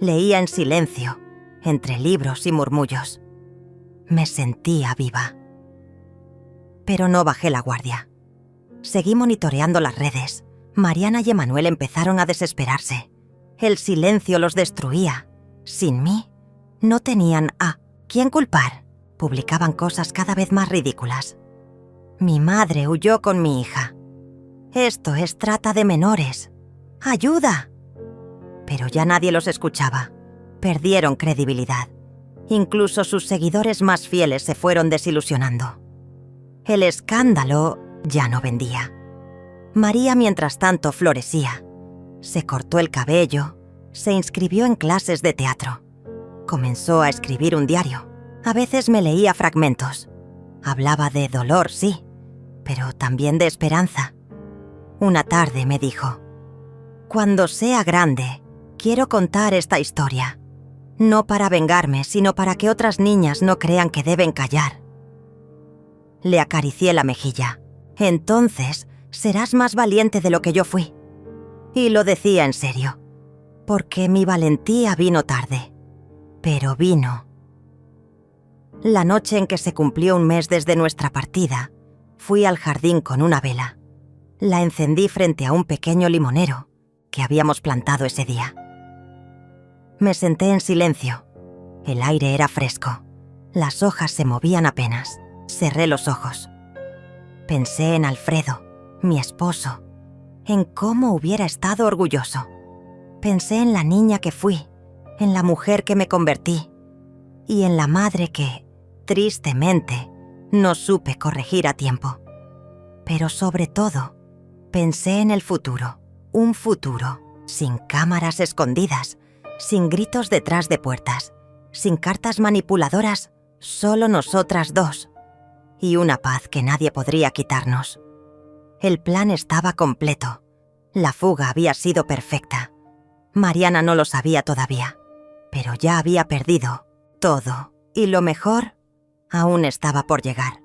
Leía en silencio, entre libros y murmullos. Me sentía viva. Pero no bajé la guardia. Seguí monitoreando las redes. Mariana y Emanuel empezaron a desesperarse. El silencio los destruía. Sin mí, no tenían a quién culpar. Publicaban cosas cada vez más ridículas. Mi madre huyó con mi hija. Esto es trata de menores. ¡Ayuda! Pero ya nadie los escuchaba. Perdieron credibilidad. Incluso sus seguidores más fieles se fueron desilusionando. El escándalo ya no vendía. María, mientras tanto, florecía. Se cortó el cabello, se inscribió en clases de teatro. Comenzó a escribir un diario. A veces me leía fragmentos. Hablaba de dolor, sí, pero también de esperanza. Una tarde me dijo: «Cuando sea grande, quiero contar esta historia. No para vengarme, sino para que otras niñas no crean que deben callar». Le acaricié la mejilla. «Entonces, serás más valiente de lo que yo fui». Y lo decía en serio, porque mi valentía vino tarde. Pero vino. La noche en que se cumplió un mes desde nuestra partida, fui al jardín con una vela. La encendí frente a un pequeño limonero que habíamos plantado ese día. Me senté en silencio. El aire era fresco. Las hojas se movían apenas. Cerré los ojos. Pensé en Alfredo, mi esposo, en cómo hubiera estado orgulloso. Pensé en la niña que fui, en la mujer que me convertí y en la madre que, tristemente, no supe corregir a tiempo. Pero sobre todo, pensé en el futuro, un futuro sin cámaras escondidas, sin gritos detrás de puertas, sin cartas manipuladoras, solo nosotras dos, y una paz que nadie podría quitarnos. El plan estaba completo. La fuga había sido perfecta. Mariana no lo sabía todavía, pero ya había perdido todo, y lo mejor aún estaba por llegar.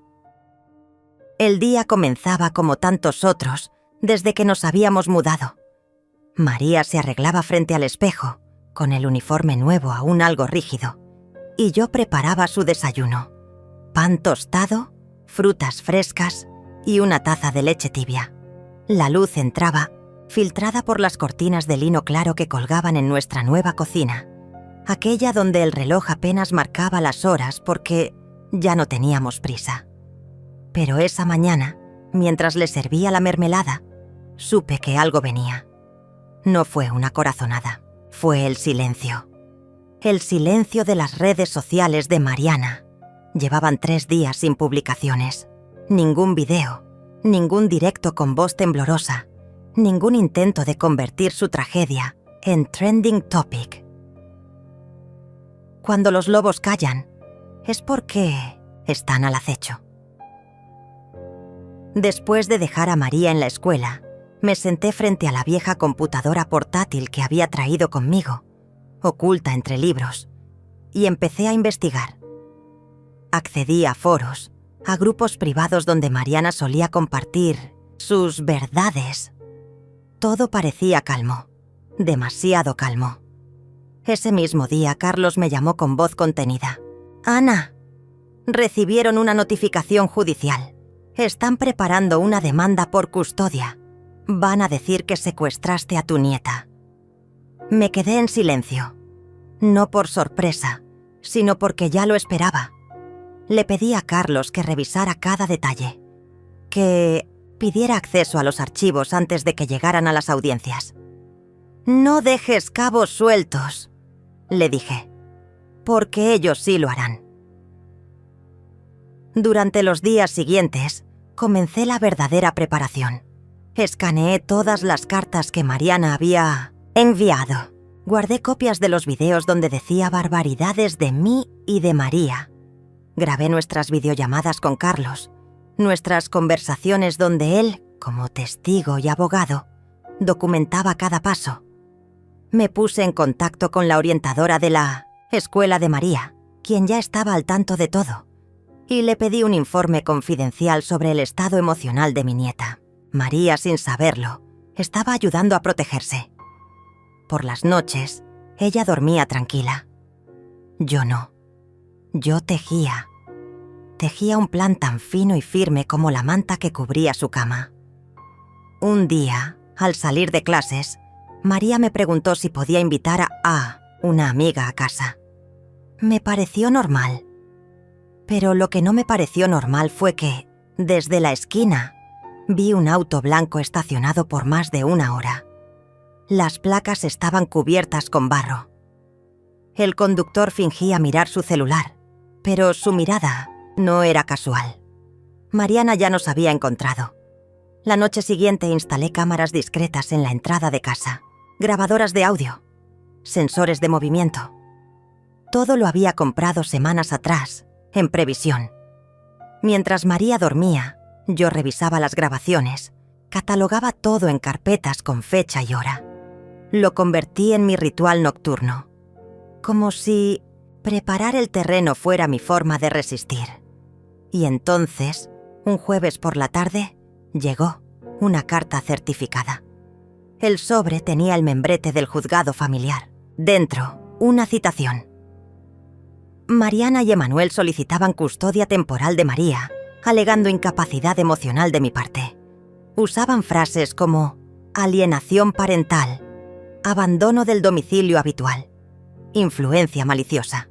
El día comenzaba como tantos otros desde que nos habíamos mudado. María se arreglaba frente al espejo, con el uniforme nuevo aún algo rígido, y yo preparaba su desayuno: pan tostado, frutas frescas y una taza de leche tibia. La luz entraba, filtrada por las cortinas de lino claro que colgaban en nuestra nueva cocina, aquella donde el reloj apenas marcaba las horas porque ya no teníamos prisa. Pero esa mañana, mientras le servía la mermelada, supe que algo venía. No fue una corazonada, fue el silencio. El silencio de las redes sociales de Mariana. Llevaban 3 días sin publicaciones. Ningún video, ningún directo con voz temblorosa, ningún intento de convertir su tragedia en trending topic. Cuando los lobos callan, es porque están al acecho. Después de dejar a María en la escuela, me senté frente a la vieja computadora portátil que había traído conmigo, oculta entre libros, y empecé a investigar. Accedí a foros, a grupos privados donde Mariana solía compartir sus verdades. Todo parecía calmo, demasiado calmo. Ese mismo día, Carlos me llamó con voz contenida. «Ana, recibieron una notificación judicial. Están preparando una demanda por custodia. Van a decir que secuestraste a tu nieta». Me quedé en silencio. No por sorpresa, sino porque ya lo esperaba. Le pedí a Carlos que revisara cada detalle, que pidiera acceso a los archivos antes de que llegaran a las audiencias. «No dejes cabos sueltos», le dije, «porque ellos sí lo harán». Durante los días siguientes, comencé la verdadera preparación. Escaneé todas las cartas que Mariana había enviado. Guardé copias de los videos donde decía barbaridades de mí y de María. Grabé nuestras videollamadas con Carlos, nuestras conversaciones donde él, como testigo y abogado, documentaba cada paso. Me puse en contacto con la orientadora de la escuela de María, quien ya estaba al tanto de todo, y le pedí un informe confidencial sobre el estado emocional de mi nieta. María, sin saberlo, estaba ayudando a protegerse. Por las noches, ella dormía tranquila. Yo no. Yo tejía. Tejía un plan tan fino y firme como la manta que cubría su cama. Un día, al salir de clases, María me preguntó si podía invitar a una amiga a casa. Me pareció normal. Pero lo que no me pareció normal fue que, Desde la esquina, vi un auto blanco estacionado por más de 1 hora. Las placas estaban cubiertas con barro. El conductor fingía mirar su celular, pero su mirada no era casual. Mariana ya nos había encontrado. La noche siguiente instalé cámaras discretas en la entrada de casa, grabadoras de audio, sensores de movimiento. Todo lo había comprado semanas atrás, en previsión. Mientras María dormía, yo revisaba las grabaciones, catalogaba todo en carpetas con fecha y hora. Lo convertí en mi ritual nocturno, como si preparar el terreno fuera mi forma de resistir. Y entonces, un jueves por la tarde, llegó una carta certificada. El sobre tenía el membrete del juzgado familiar. Dentro, una citación. Mariana y Emanuel solicitaban custodia temporal de María, alegando incapacidad emocional de mi parte. Usaban frases como alienación parental, abandono del domicilio habitual, influencia maliciosa.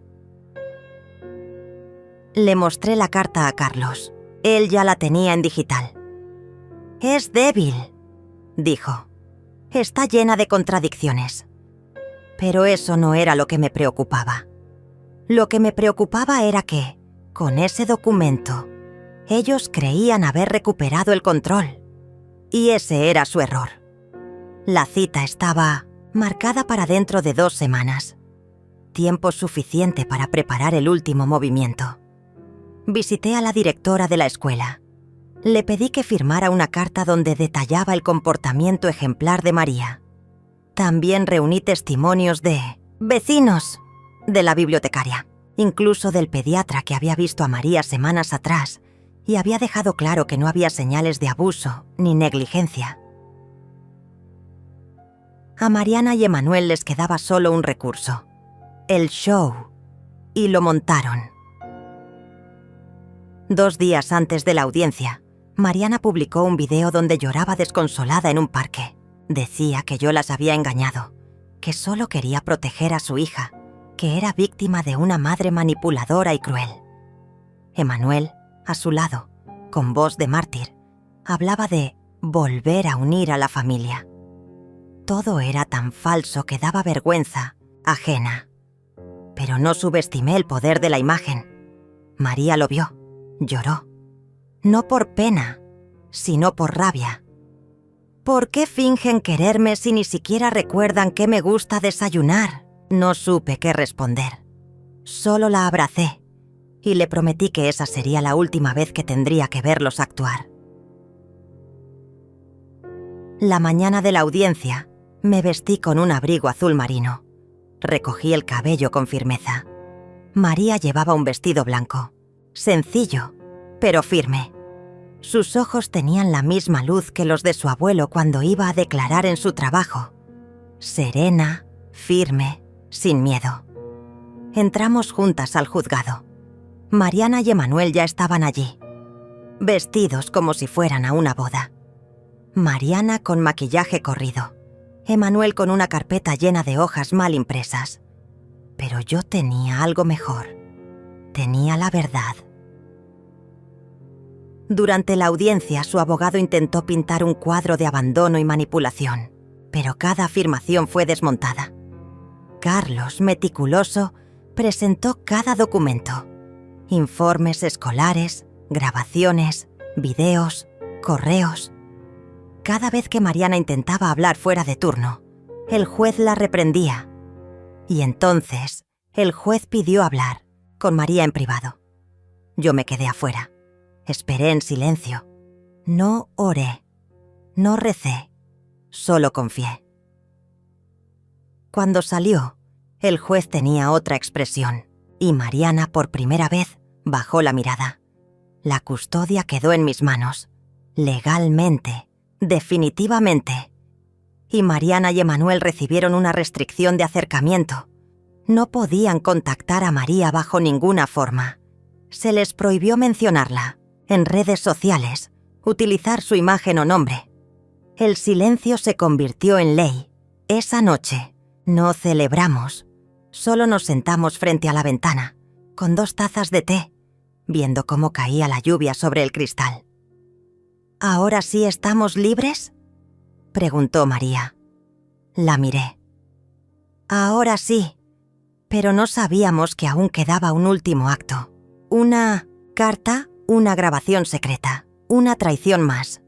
Le mostré la carta a Carlos. Él ya la tenía en digital. «Es débil», dijo. «Está llena de contradicciones». Pero eso no era lo que me preocupaba. Lo que me preocupaba era que, con ese documento, ellos creían haber recuperado el control. Y ese era su error. La cita estaba marcada para dentro de 2 semanas. Tiempo suficiente para preparar el último movimiento. Visité a la directora de la escuela. Le pedí que firmara una carta donde detallaba el comportamiento ejemplar de María. También reuní testimonios de vecinos, de la bibliotecaria, incluso del pediatra que había visto a María semanas atrás y había dejado claro que no había señales de abuso ni negligencia. A Mariana y Emanuel les quedaba solo un recurso: el show, y lo montaron. 2 días antes de la audiencia, Mariana publicó un video donde lloraba desconsolada en un parque. Decía que yo las había engañado, que solo quería proteger a su hija, que era víctima de una madre manipuladora y cruel. Emanuel, a su lado, con voz de mártir, hablaba de volver a unir a la familia. Todo era tan falso que daba vergüenza ajena. Pero no subestimé el poder de la imagen. María lo vio, lloró. No por pena, sino por rabia. ¿Por qué fingen quererme si ni siquiera recuerdan que me gusta desayunar? No supe qué responder. Solo la abracé y le prometí que esa sería la última vez que tendría que verlos actuar. La mañana de la audiencia, me vestí con un abrigo azul marino. Recogí el cabello con firmeza. María llevaba un vestido blanco, sencillo, pero firme. Sus ojos tenían la misma luz que los de su abuelo cuando iba a declarar en su trabajo. Serena, firme, sin miedo. Entramos juntas al juzgado. Mariana y Emanuel ya estaban allí, vestidos como si fueran a una boda. Mariana con maquillaje corrido, Emanuel con una carpeta llena de hojas mal impresas. Pero yo tenía algo mejor. Tenía la verdad. Durante la audiencia, su abogado intentó pintar un cuadro de abandono y manipulación, pero cada afirmación fue desmontada. Carlos, meticuloso, presentó cada documento: informes escolares, grabaciones, videos, correos. Cada vez que Mariana intentaba hablar fuera de turno, el juez la reprendía. Y entonces, el juez pidió hablar con María en privado. Yo me quedé afuera. Esperé en silencio. No oré, no recé, solo confié. Cuando salió, el juez tenía otra expresión y Mariana por primera vez bajó la mirada. La custodia quedó en mis manos, legalmente, definitivamente. Y Mariana y Emanuel recibieron una restricción de acercamiento. No podían contactar a María bajo ninguna forma. Se les prohibió mencionarla en redes sociales, utilizar su imagen o nombre. El silencio se convirtió en ley. Esa noche no celebramos, solo nos sentamos frente a la ventana, con 2 tazas de té, viendo cómo caía la lluvia sobre el cristal. ¿Ahora sí estamos libres?, preguntó María. La miré. Ahora sí, pero no sabíamos que aún quedaba un último acto. Una carta, una grabación secreta, una traición más.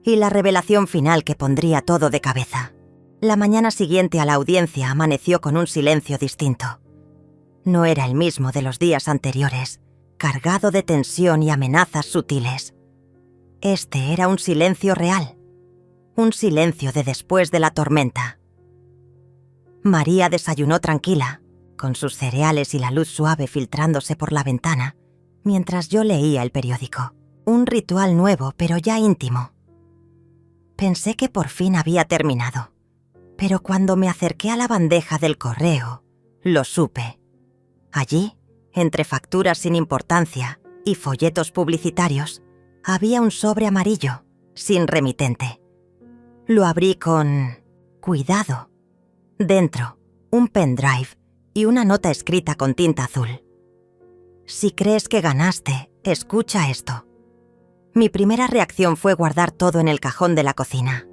Y la revelación final que pondría todo de cabeza. La mañana siguiente a la audiencia amaneció con un silencio distinto. No era el mismo de los días anteriores, cargado de tensión y amenazas sutiles. Este era un silencio real, un silencio de después de la tormenta. María desayunó tranquila, con sus cereales y la luz suave filtrándose por la ventana, mientras yo leía el periódico. Un ritual nuevo, pero ya íntimo. Pensé que por fin había terminado, pero cuando me acerqué a la bandeja del correo, lo supe. Allí, entre facturas sin importancia y folletos publicitarios, había un sobre amarillo, sin remitente. Lo abrí con cuidado. Dentro, un pendrive y una nota escrita con tinta azul. Si crees que ganaste, escucha esto. Mi primera reacción fue guardar todo en el cajón de la cocina.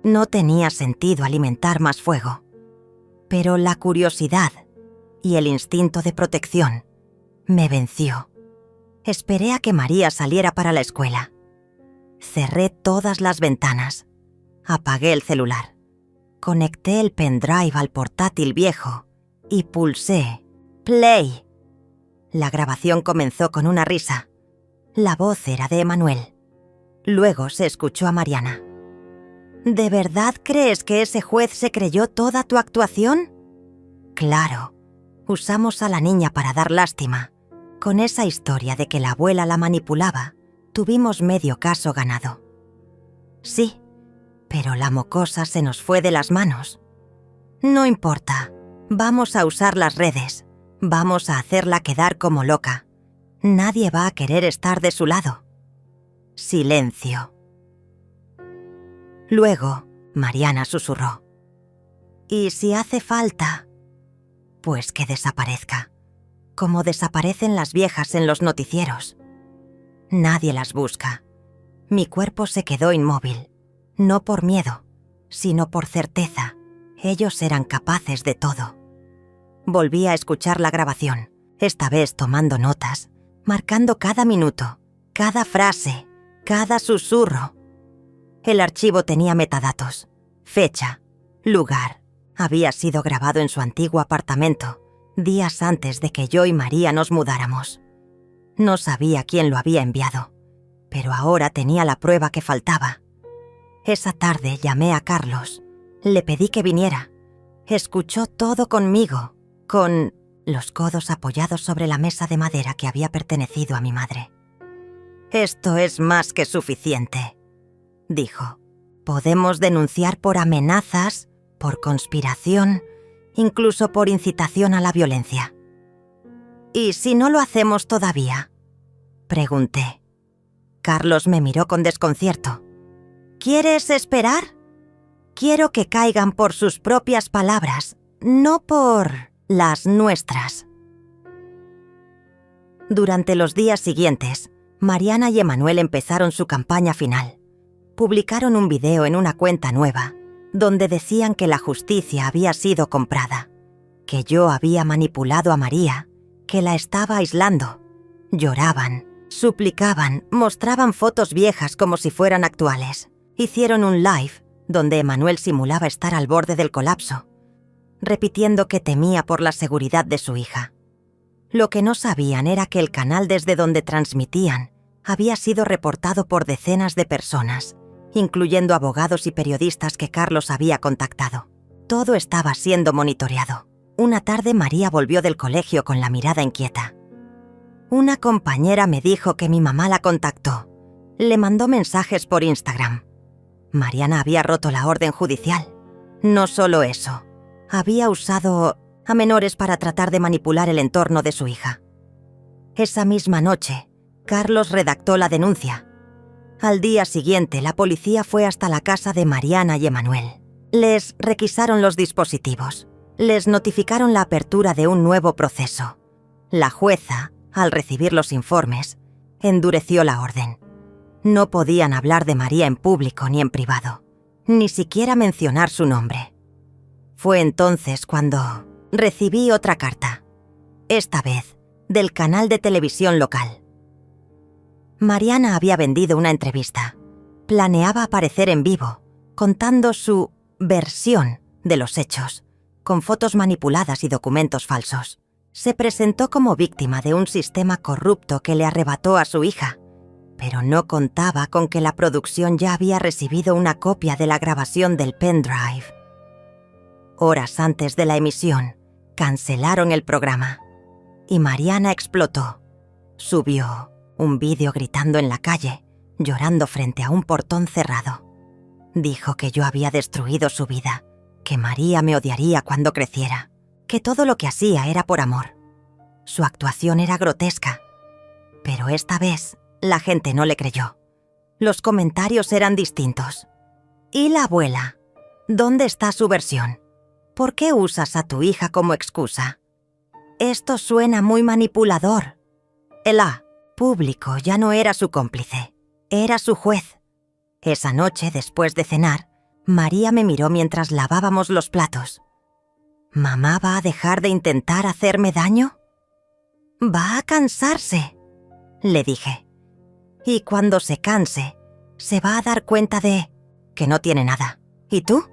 No tenía sentido alimentar más fuego. Pero la curiosidad y el instinto de protección me venció. Esperé a que María saliera para la escuela. Cerré todas las ventanas. Apagué el celular. Conecté el pendrive al portátil viejo y pulsé play. La grabación comenzó con una risa. La voz era de Emanuel. Luego se escuchó a Mariana. ¿De verdad crees que ese juez se creyó toda tu actuación? Claro, usamos a la niña para dar lástima. Con esa historia de que la abuela la manipulaba, tuvimos medio caso ganado. Sí, pero la mocosa se nos fue de las manos. No importa, vamos a usar las redes, vamos a hacerla quedar como loca. Nadie va a querer estar de su lado. Silencio. Luego, Mariana susurró. ¿Y si hace falta? Pues que desaparezca, como desaparecen las viejas en los noticieros. Nadie las busca. Mi cuerpo se quedó inmóvil. No por miedo, sino por certeza. Ellos eran capaces de todo. Volví a escuchar la grabación, esta vez tomando notas, marcando cada minuto, cada frase, cada susurro. El archivo tenía metadatos, fecha, lugar. Había sido grabado en su antiguo apartamento, días antes de que yo y María nos mudáramos. No sabía quién lo había enviado, pero ahora tenía la prueba que faltaba. Esa tarde llamé a Carlos. Le pedí que viniera. Escuchó todo conmigo, con los codos apoyados sobre la mesa de madera que había pertenecido a mi madre. «Esto es más que suficiente», dijo. «Podemos denunciar por amenazas, por conspiración, incluso por incitación a la violencia». «¿Y si no lo hacemos todavía?», pregunté. Carlos me miró con desconcierto. ¿Quieres esperar? Quiero que caigan por sus propias palabras, no por las nuestras. Durante los días siguientes, Mariana y Emanuel empezaron su campaña final. Publicaron un video en una cuenta nueva, donde decían que la justicia había sido comprada, que yo había manipulado a María, que la estaba aislando. Lloraban, suplicaban, mostraban fotos viejas como si fueran actuales. Hicieron un live donde Emanuel simulaba estar al borde del colapso, repitiendo que temía por la seguridad de su hija. Lo que no sabían era que el canal desde donde transmitían había sido reportado por decenas de personas, incluyendo abogados y periodistas que Carlos había contactado. Todo estaba siendo monitoreado. Una tarde María volvió del colegio con la mirada inquieta. Una compañera me dijo que mi mamá la contactó. Le mandó mensajes por Instagram. Mariana había roto la orden judicial. No solo eso, había usado a menores para tratar de manipular el entorno de su hija. Esa misma noche, Carlos redactó la denuncia. Al día siguiente, la policía fue hasta la casa de Mariana y Emanuel. Les requisaron los dispositivos. Les notificaron la apertura de un nuevo proceso. La jueza, al recibir los informes, endureció la orden. No podían hablar de María en público ni en privado, ni siquiera mencionar su nombre. Fue entonces cuando recibí otra carta, esta vez del canal de televisión local. Mariana había vendido una entrevista. Planeaba aparecer en vivo, contando su versión de los hechos, con fotos manipuladas y documentos falsos. Se presentó como víctima de un sistema corrupto que le arrebató a su hija, pero no contaba con que la producción ya había recibido una copia de la grabación del pendrive. Horas antes de la emisión, cancelaron el programa y Mariana explotó. Subió un vídeo gritando en la calle, llorando frente a un portón cerrado. Dijo que yo había destruido su vida, que María me odiaría cuando creciera, que todo lo que hacía era por amor. Su actuación era grotesca, pero esta vez la gente no le creyó. Los comentarios eran distintos. ¿Y la abuela? ¿Dónde está su versión? ¿Por qué usas a tu hija como excusa? Esto suena muy manipulador. El público ya no era su cómplice, era su juez. Esa noche, después de cenar, María me miró mientras lavábamos los platos. ¿Mamá va a dejar de intentar hacerme daño? Va a cansarse, le dije. Y cuando se canse, se va a dar cuenta de que no tiene nada. ¿Y tú?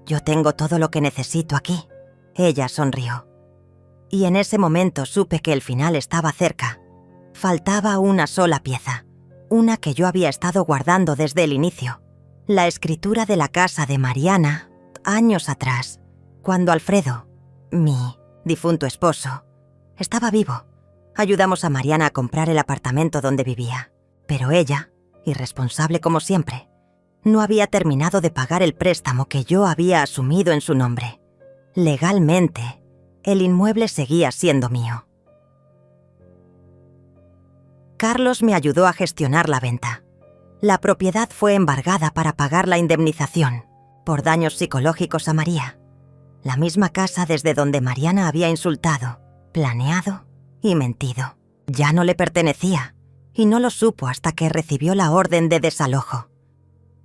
Yo tengo todo lo que necesito aquí. Ella sonrió. Y en ese momento supe que el final estaba cerca. Faltaba una sola pieza, una que yo había estado guardando desde el inicio. La escritura de la casa de Mariana, años atrás, cuando Alfredo, mi difunto esposo, estaba vivo. Ayudamos a Mariana a comprar el apartamento donde vivía, pero ella, irresponsable como siempre, no había terminado de pagar el préstamo que yo había asumido en su nombre. Legalmente, el inmueble seguía siendo mío. Carlos me ayudó a gestionar la venta. La propiedad fue embargada para pagar la indemnización por daños psicológicos a María. La misma casa desde donde Mariana había insultado, planeado y mentido. Ya no le pertenecía, y no lo supo hasta que recibió la orden de desalojo.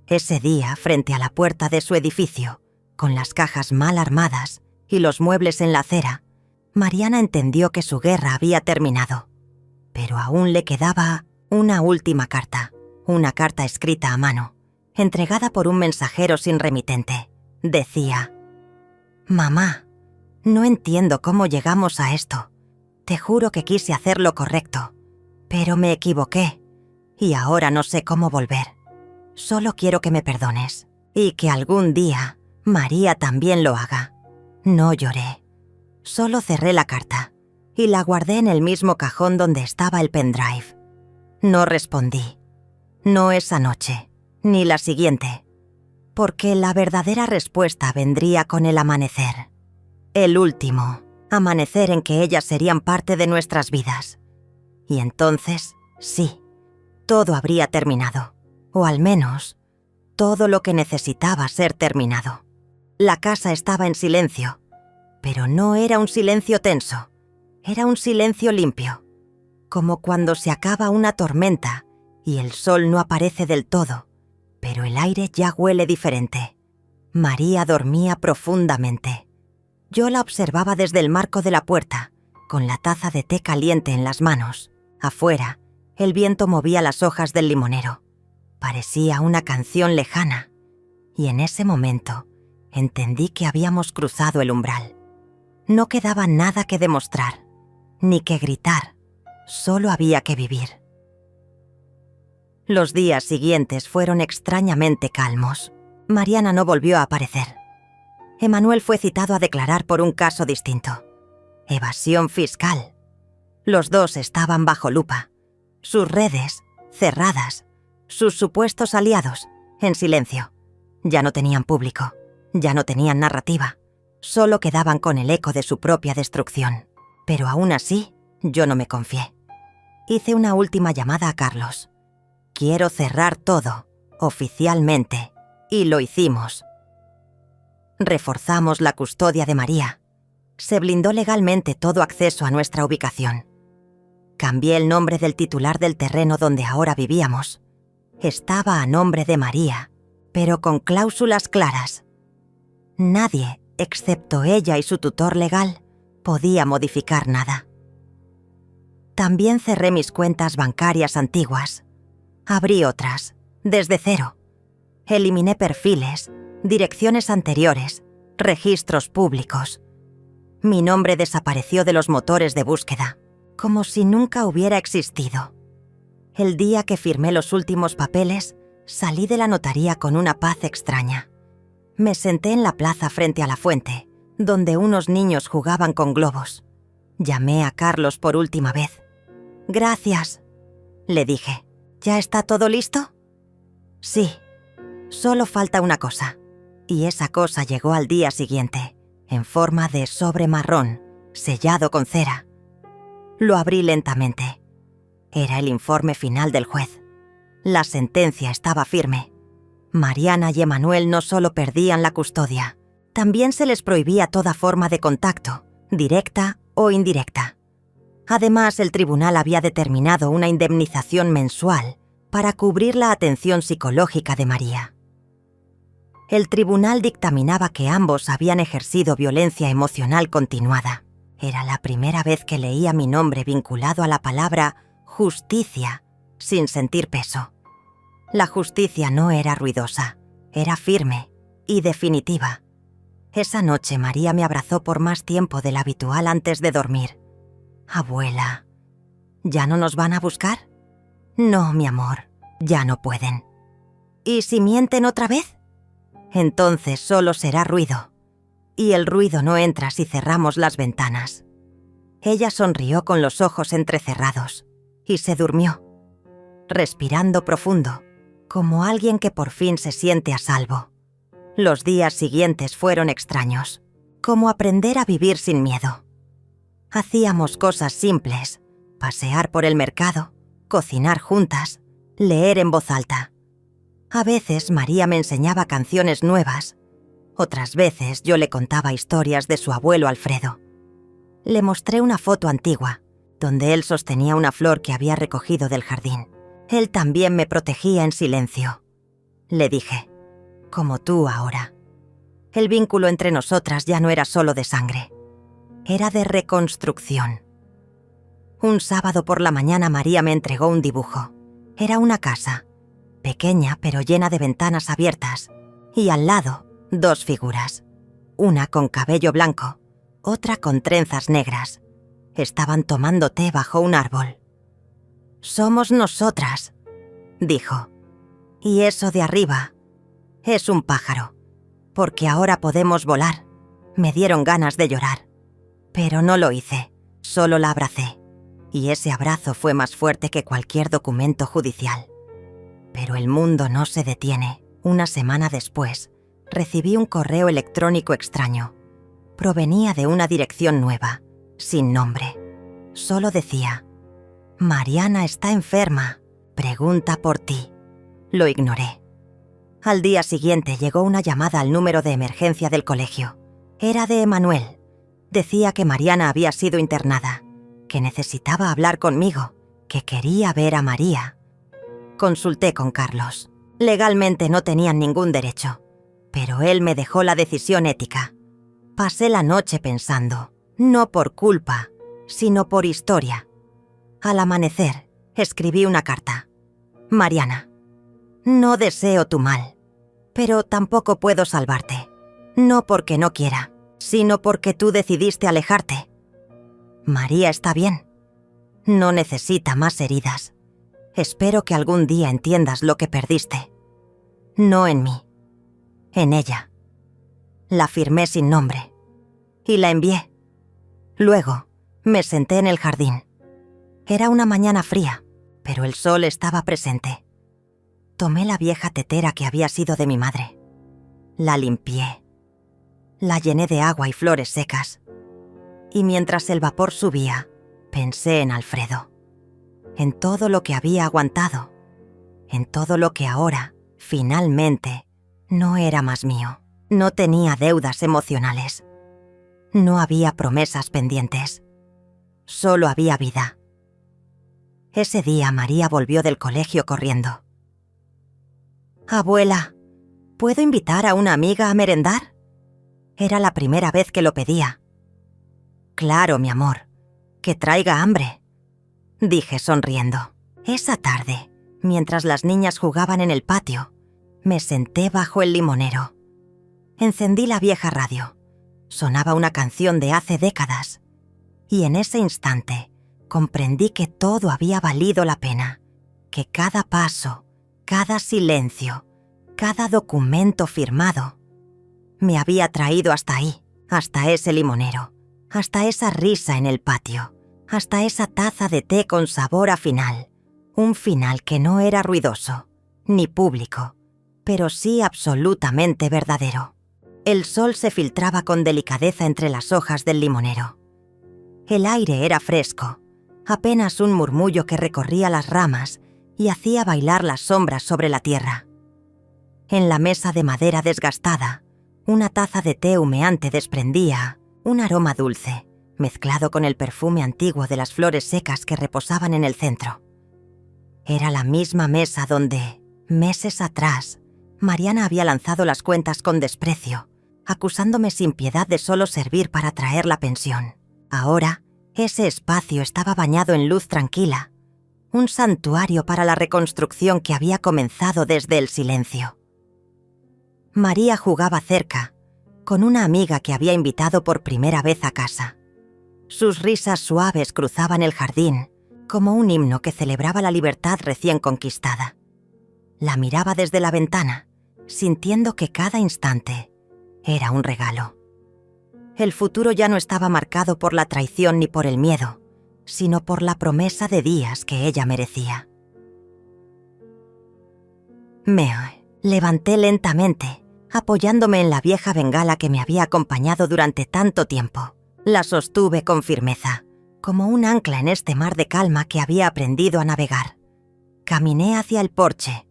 Ese día, frente a la puerta de su edificio, con las cajas mal armadas y los muebles en la acera, Mariana entendió que su guerra había terminado. Pero aún le quedaba una última carta, una carta escrita a mano, entregada por un mensajero sin remitente. Decía: «Mamá, no entiendo cómo llegamos a esto. Te juro que quise hacer lo correcto, pero me equivoqué y ahora no sé cómo volver. Solo quiero que me perdones y que algún día María también lo haga». No lloré. Solo cerré la carta y la guardé en el mismo cajón donde estaba el pendrive. No respondí. No esa noche, ni la siguiente, porque la verdadera respuesta vendría con el amanecer. El último amanecer en que ellas serían parte de nuestras vidas. Y entonces, sí, todo habría terminado, o al menos, todo lo que necesitaba ser terminado. La casa estaba en silencio, pero no era un silencio tenso, era un silencio limpio, como cuando se acaba una tormenta y el sol no aparece del todo, pero el aire ya huele diferente. María dormía profundamente. Yo la observaba desde el marco de la puerta, con la taza de té caliente en las manos. Afuera, el viento movía las hojas del limonero. Parecía una canción lejana, y en ese momento entendí que habíamos cruzado el umbral. No quedaba nada que demostrar, ni que gritar, solo había que vivir. Los días siguientes fueron extrañamente calmos. Mariana no volvió a aparecer. Emanuel fue citado a declarar por un caso distinto: evasión fiscal. Los dos estaban bajo lupa, sus redes cerradas, sus supuestos aliados en silencio. Ya no tenían público, ya no tenían narrativa, solo quedaban con el eco de su propia destrucción. Pero aún así, yo no me confié. Hice una última llamada a Carlos. Quiero cerrar todo, oficialmente, y lo hicimos. Reforzamos la custodia de María. Se blindó legalmente todo acceso a nuestra ubicación. Cambié el nombre del titular del terreno donde ahora vivíamos. Estaba a nombre de María, pero con cláusulas claras. Nadie, excepto ella y su tutor legal, podía modificar nada. También cerré mis cuentas bancarias antiguas. Abrí otras, desde cero. Eliminé perfiles, direcciones anteriores, registros públicos. Mi nombre desapareció de los motores de búsqueda, como si nunca hubiera existido. El día que firmé los últimos papeles, salí de la notaría con una paz extraña. Me senté en la plaza frente a la fuente, donde unos niños jugaban con globos. Llamé a Carlos por última vez. «Gracias», le dije. «¿Ya está todo listo?» «Sí, solo falta una cosa». Y esa cosa llegó al día siguiente, en forma de sobre marrón, sellado con cera. Lo abrí lentamente. Era el informe final del juez. La sentencia estaba firme. Mariana y Emanuel no solo perdían la custodia, también se les prohibía toda forma de contacto, directa o indirecta. Además, el tribunal había determinado una indemnización mensual para cubrir la atención psicológica de María. El tribunal dictaminaba que ambos habían ejercido violencia emocional continuada. Era la primera vez que leía mi nombre vinculado a la palabra justicia, sin sentir peso. La justicia no era ruidosa, era firme y definitiva. Esa noche María me abrazó por más tiempo del habitual antes de dormir. «Abuela, ¿ya no nos van a buscar?» «No, mi amor, ya no pueden». «¿Y si mienten otra vez?» «Entonces solo será ruido. Y el ruido no entra si cerramos las ventanas». Ella sonrió con los ojos entrecerrados y se durmió, respirando profundo, como alguien que por fin se siente a salvo. Los días siguientes fueron extraños, como aprender a vivir sin miedo. Hacíamos cosas simples, pasear por el mercado, cocinar juntas, leer en voz alta. A veces María me enseñaba canciones nuevas, otras veces yo le contaba historias de su abuelo Alfredo. Le mostré una foto antigua, donde él sostenía una flor que había recogido del jardín. Él también me protegía en silencio. Le dije, como tú ahora. El vínculo entre nosotras ya no era solo de sangre, era de reconstrucción. Un sábado por la mañana María me entregó un dibujo. Era una casa, pequeña pero llena de ventanas abiertas, y al lado, dos figuras. Una con cabello blanco, otra con trenzas negras. Estaban tomando té bajo un árbol. «Somos nosotras», dijo. «Y eso de arriba es un pájaro, porque ahora podemos volar». Me dieron ganas de llorar, pero no lo hice, solo la abracé. Y ese abrazo fue más fuerte que cualquier documento judicial. Pero el mundo no se detiene. Una semana después, recibí un correo electrónico extraño. Provenía de una dirección nueva, sin nombre. Solo decía, «Mariana está enferma, pregunta por ti». Lo ignoré. Al día siguiente llegó una llamada al número de emergencia del colegio. Era de Emanuel. Decía que Mariana había sido internada, que necesitaba hablar conmigo, que quería ver a María. Consulté con Carlos. Legalmente no tenían ningún derecho, pero él me dejó la decisión ética. Pasé la noche pensando, no por culpa, sino por historia. Al amanecer, escribí una carta. «Mariana, no deseo tu mal, pero tampoco puedo salvarte. No porque no quiera, sino porque tú decidiste alejarte. María está bien. No necesita más heridas. Espero que algún día entiendas lo que perdiste. No en mí, en ella». La firmé sin nombre y la envié. Luego, me senté en el jardín. Era una mañana fría, pero el sol estaba presente. Tomé la vieja tetera que había sido de mi madre. La limpié. La llené de agua y flores secas. Y mientras el vapor subía, pensé en Alfredo. En todo lo que había aguantado. En todo lo que ahora, finalmente, no era más mío. No tenía deudas emocionales. No había promesas pendientes. Solo había vida. Ese día María volvió del colegio corriendo. «Abuela, ¿puedo invitar a una amiga a merendar?» Era la primera vez que lo pedía. «Claro, mi amor, que traiga hambre», dije sonriendo. Esa tarde, mientras las niñas jugaban en el patio, me senté bajo el limonero. Encendí la vieja radio. Sonaba una canción de hace décadas. Y en ese instante comprendí que todo había valido la pena, que cada paso, cada silencio, cada documento firmado me había traído hasta ahí, hasta ese limonero, hasta esa risa en el patio, hasta esa taza de té con sabor a final. Un final que no era ruidoso, ni público, pero sí absolutamente verdadero. El sol se filtraba con delicadeza entre las hojas del limonero. El aire era fresco, apenas un murmullo que recorría las ramas y hacía bailar las sombras sobre la tierra. En la mesa de madera desgastada, una taza de té humeante desprendía un aroma dulce, mezclado con el perfume antiguo de las flores secas que reposaban en el centro. Era la misma mesa donde, meses atrás, Mariana había lanzado las cuentas con desprecio, acusándome sin piedad de solo servir para traer la pensión. Ahora, ese espacio estaba bañado en luz tranquila, un santuario para la reconstrucción que había comenzado desde el silencio. María jugaba cerca, con una amiga que había invitado por primera vez a casa. Sus risas suaves cruzaban el jardín, como un himno que celebraba la libertad recién conquistada. La miraba desde la ventana, sintiendo que cada instante era un regalo. El futuro ya no estaba marcado por la traición ni por el miedo, sino por la promesa de días que ella merecía. Me levanté lentamente, apoyándome en la vieja bengala que me había acompañado durante tanto tiempo. La sostuve con firmeza, como un ancla en este mar de calma que había aprendido a navegar. Caminé hacia el porche,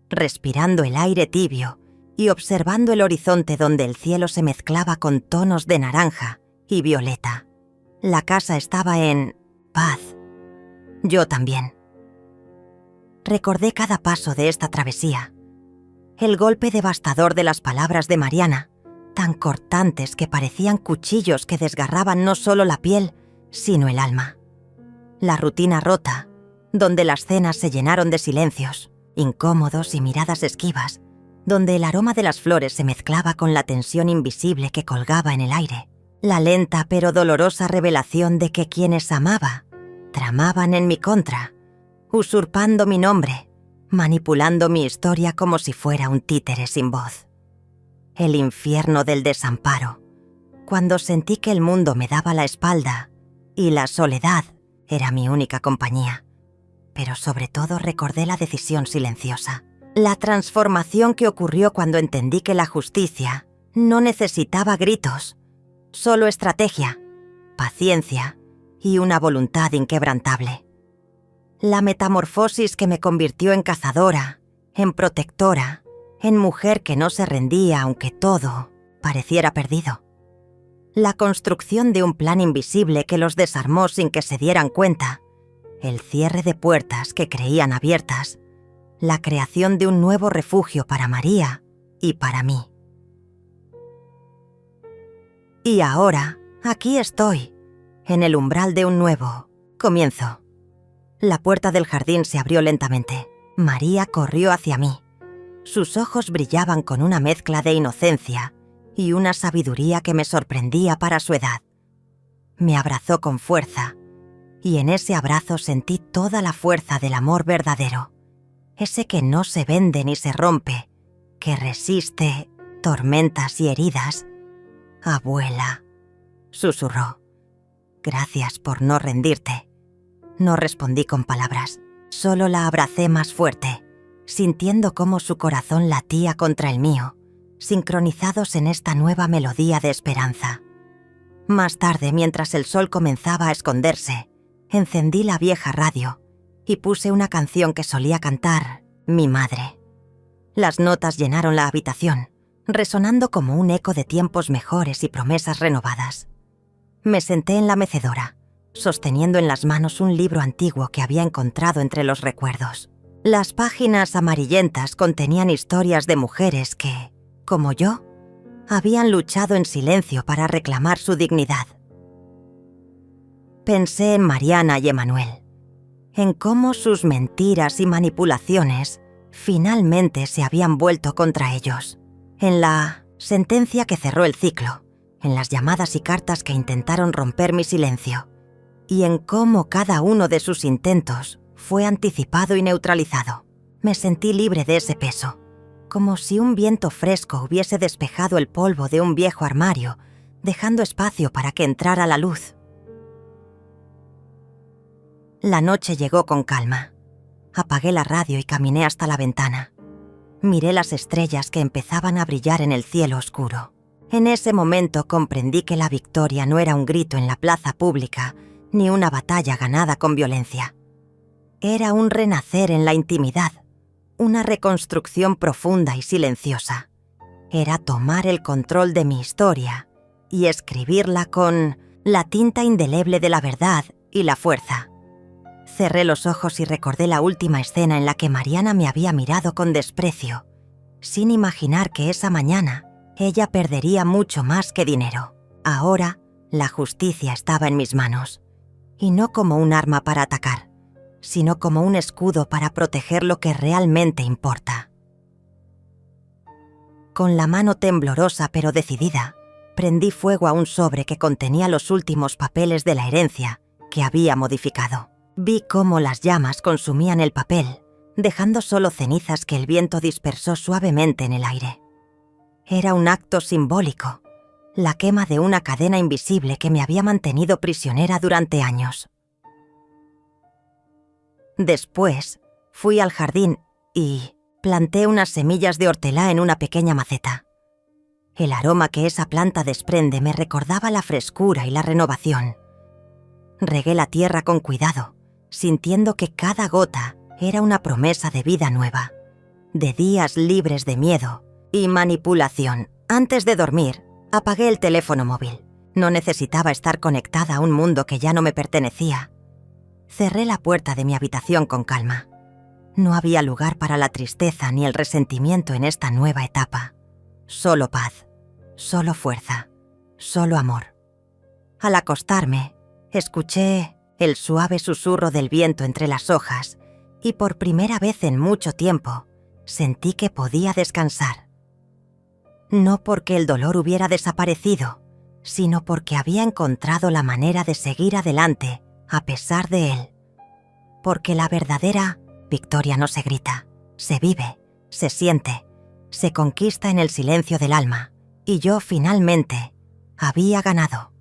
respirando el aire tibio y observando el horizonte donde el cielo se mezclaba con tonos de naranja y violeta. La casa estaba en paz. Yo también. Recordé cada paso de esta travesía. El golpe devastador de las palabras de Mariana, tan cortantes que parecían cuchillos que desgarraban no solo la piel, sino el alma. La rutina rota, donde las cenas se llenaron de silencios, incómodos y miradas esquivas, donde el aroma de las flores se mezclaba con la tensión invisible que colgaba en el aire. La lenta pero dolorosa revelación de que quienes amaba tramaban en mi contra, usurpando mi nombre, manipulando mi historia como si fuera un títere sin voz. El infierno del desamparo, cuando sentí que el mundo me daba la espalda y la soledad era mi única compañía. Pero sobre todo recordé la decisión silenciosa, la transformación que ocurrió cuando entendí que la justicia no necesitaba gritos, solo estrategia, paciencia y una voluntad inquebrantable. La metamorfosis que me convirtió en cazadora, en protectora, en mujer que no se rendía aunque todo pareciera perdido. La construcción de un plan invisible que los desarmó sin que se dieran cuenta, el cierre de puertas que creían abiertas, la creación de un nuevo refugio para María y para mí. Y ahora, aquí estoy, en el umbral de un nuevo comienzo. La puerta del jardín se abrió lentamente. María corrió hacia mí. Sus ojos brillaban con una mezcla de inocencia y una sabiduría que me sorprendía para su edad. Me abrazó con fuerza, y en ese abrazo sentí toda la fuerza del amor verdadero, ese que no se vende ni se rompe, que resiste tormentas y heridas. «Abuela», susurró, «gracias por no rendirte». No respondí con palabras, solo la abracé más fuerte, sintiendo cómo su corazón latía contra el mío, sincronizados en esta nueva melodía de esperanza. Más tarde, mientras el sol comenzaba a esconderse, encendí la vieja radio y puse una canción que solía cantar mi madre. Las notas llenaron la habitación, resonando como un eco de tiempos mejores y promesas renovadas. Me senté en la mecedora, sosteniendo en las manos un libro antiguo que había encontrado entre los recuerdos. Las páginas amarillentas contenían historias de mujeres que, como yo, habían luchado en silencio para reclamar su dignidad. Pensé en Mariana y Emmanuel, en cómo sus mentiras y manipulaciones finalmente se habían vuelto contra ellos, en la sentencia que cerró el ciclo, en las llamadas y cartas que intentaron romper mi silencio, y en cómo cada uno de sus intentos fue anticipado y neutralizado. Me sentí libre de ese peso, como si un viento fresco hubiese despejado el polvo de un viejo armario, dejando espacio para que entrara la luz. La noche llegó con calma. Apagué la radio y caminé hasta la ventana. Miré las estrellas que empezaban a brillar en el cielo oscuro. En ese momento comprendí que la victoria no era un grito en la plaza pública, ni una batalla ganada con violencia. Era un renacer en la intimidad, una reconstrucción profunda y silenciosa. Era tomar el control de mi historia y escribirla con la tinta indeleble de la verdad y la fuerza. Cerré los ojos y recordé la última escena en la que Mariana me había mirado con desprecio, sin imaginar que esa mañana ella perdería mucho más que dinero. Ahora, la justicia estaba en mis manos, y no como un arma para atacar, sino como un escudo para proteger lo que realmente importa. Con la mano temblorosa pero decidida, prendí fuego a un sobre que contenía los últimos papeles de la herencia que había modificado. Vi cómo las llamas consumían el papel, dejando solo cenizas que el viento dispersó suavemente en el aire. Era un acto simbólico, la quema de una cadena invisible que me había mantenido prisionera durante años. Después, fui al jardín y planté unas semillas de hortelã en una pequeña maceta. El aroma que esa planta desprende me recordaba la frescura y la renovación. Regué la tierra con cuidado, sintiendo que cada gota era una promesa de vida nueva, de días libres de miedo y manipulación. Antes de dormir, apagué el teléfono móvil. No necesitaba estar conectada a un mundo que ya no me pertenecía. Cerré la puerta de mi habitación con calma. No había lugar para la tristeza ni el resentimiento en esta nueva etapa. Solo paz, solo fuerza, solo amor. Al acostarme, escuché el suave susurro del viento entre las hojas y por primera vez en mucho tiempo sentí que podía descansar. No porque el dolor hubiera desaparecido, sino porque había encontrado la manera de seguir adelante a pesar de él. Porque la verdadera victoria no se grita, se vive, se siente, se conquista en el silencio del alma, y yo finalmente había ganado.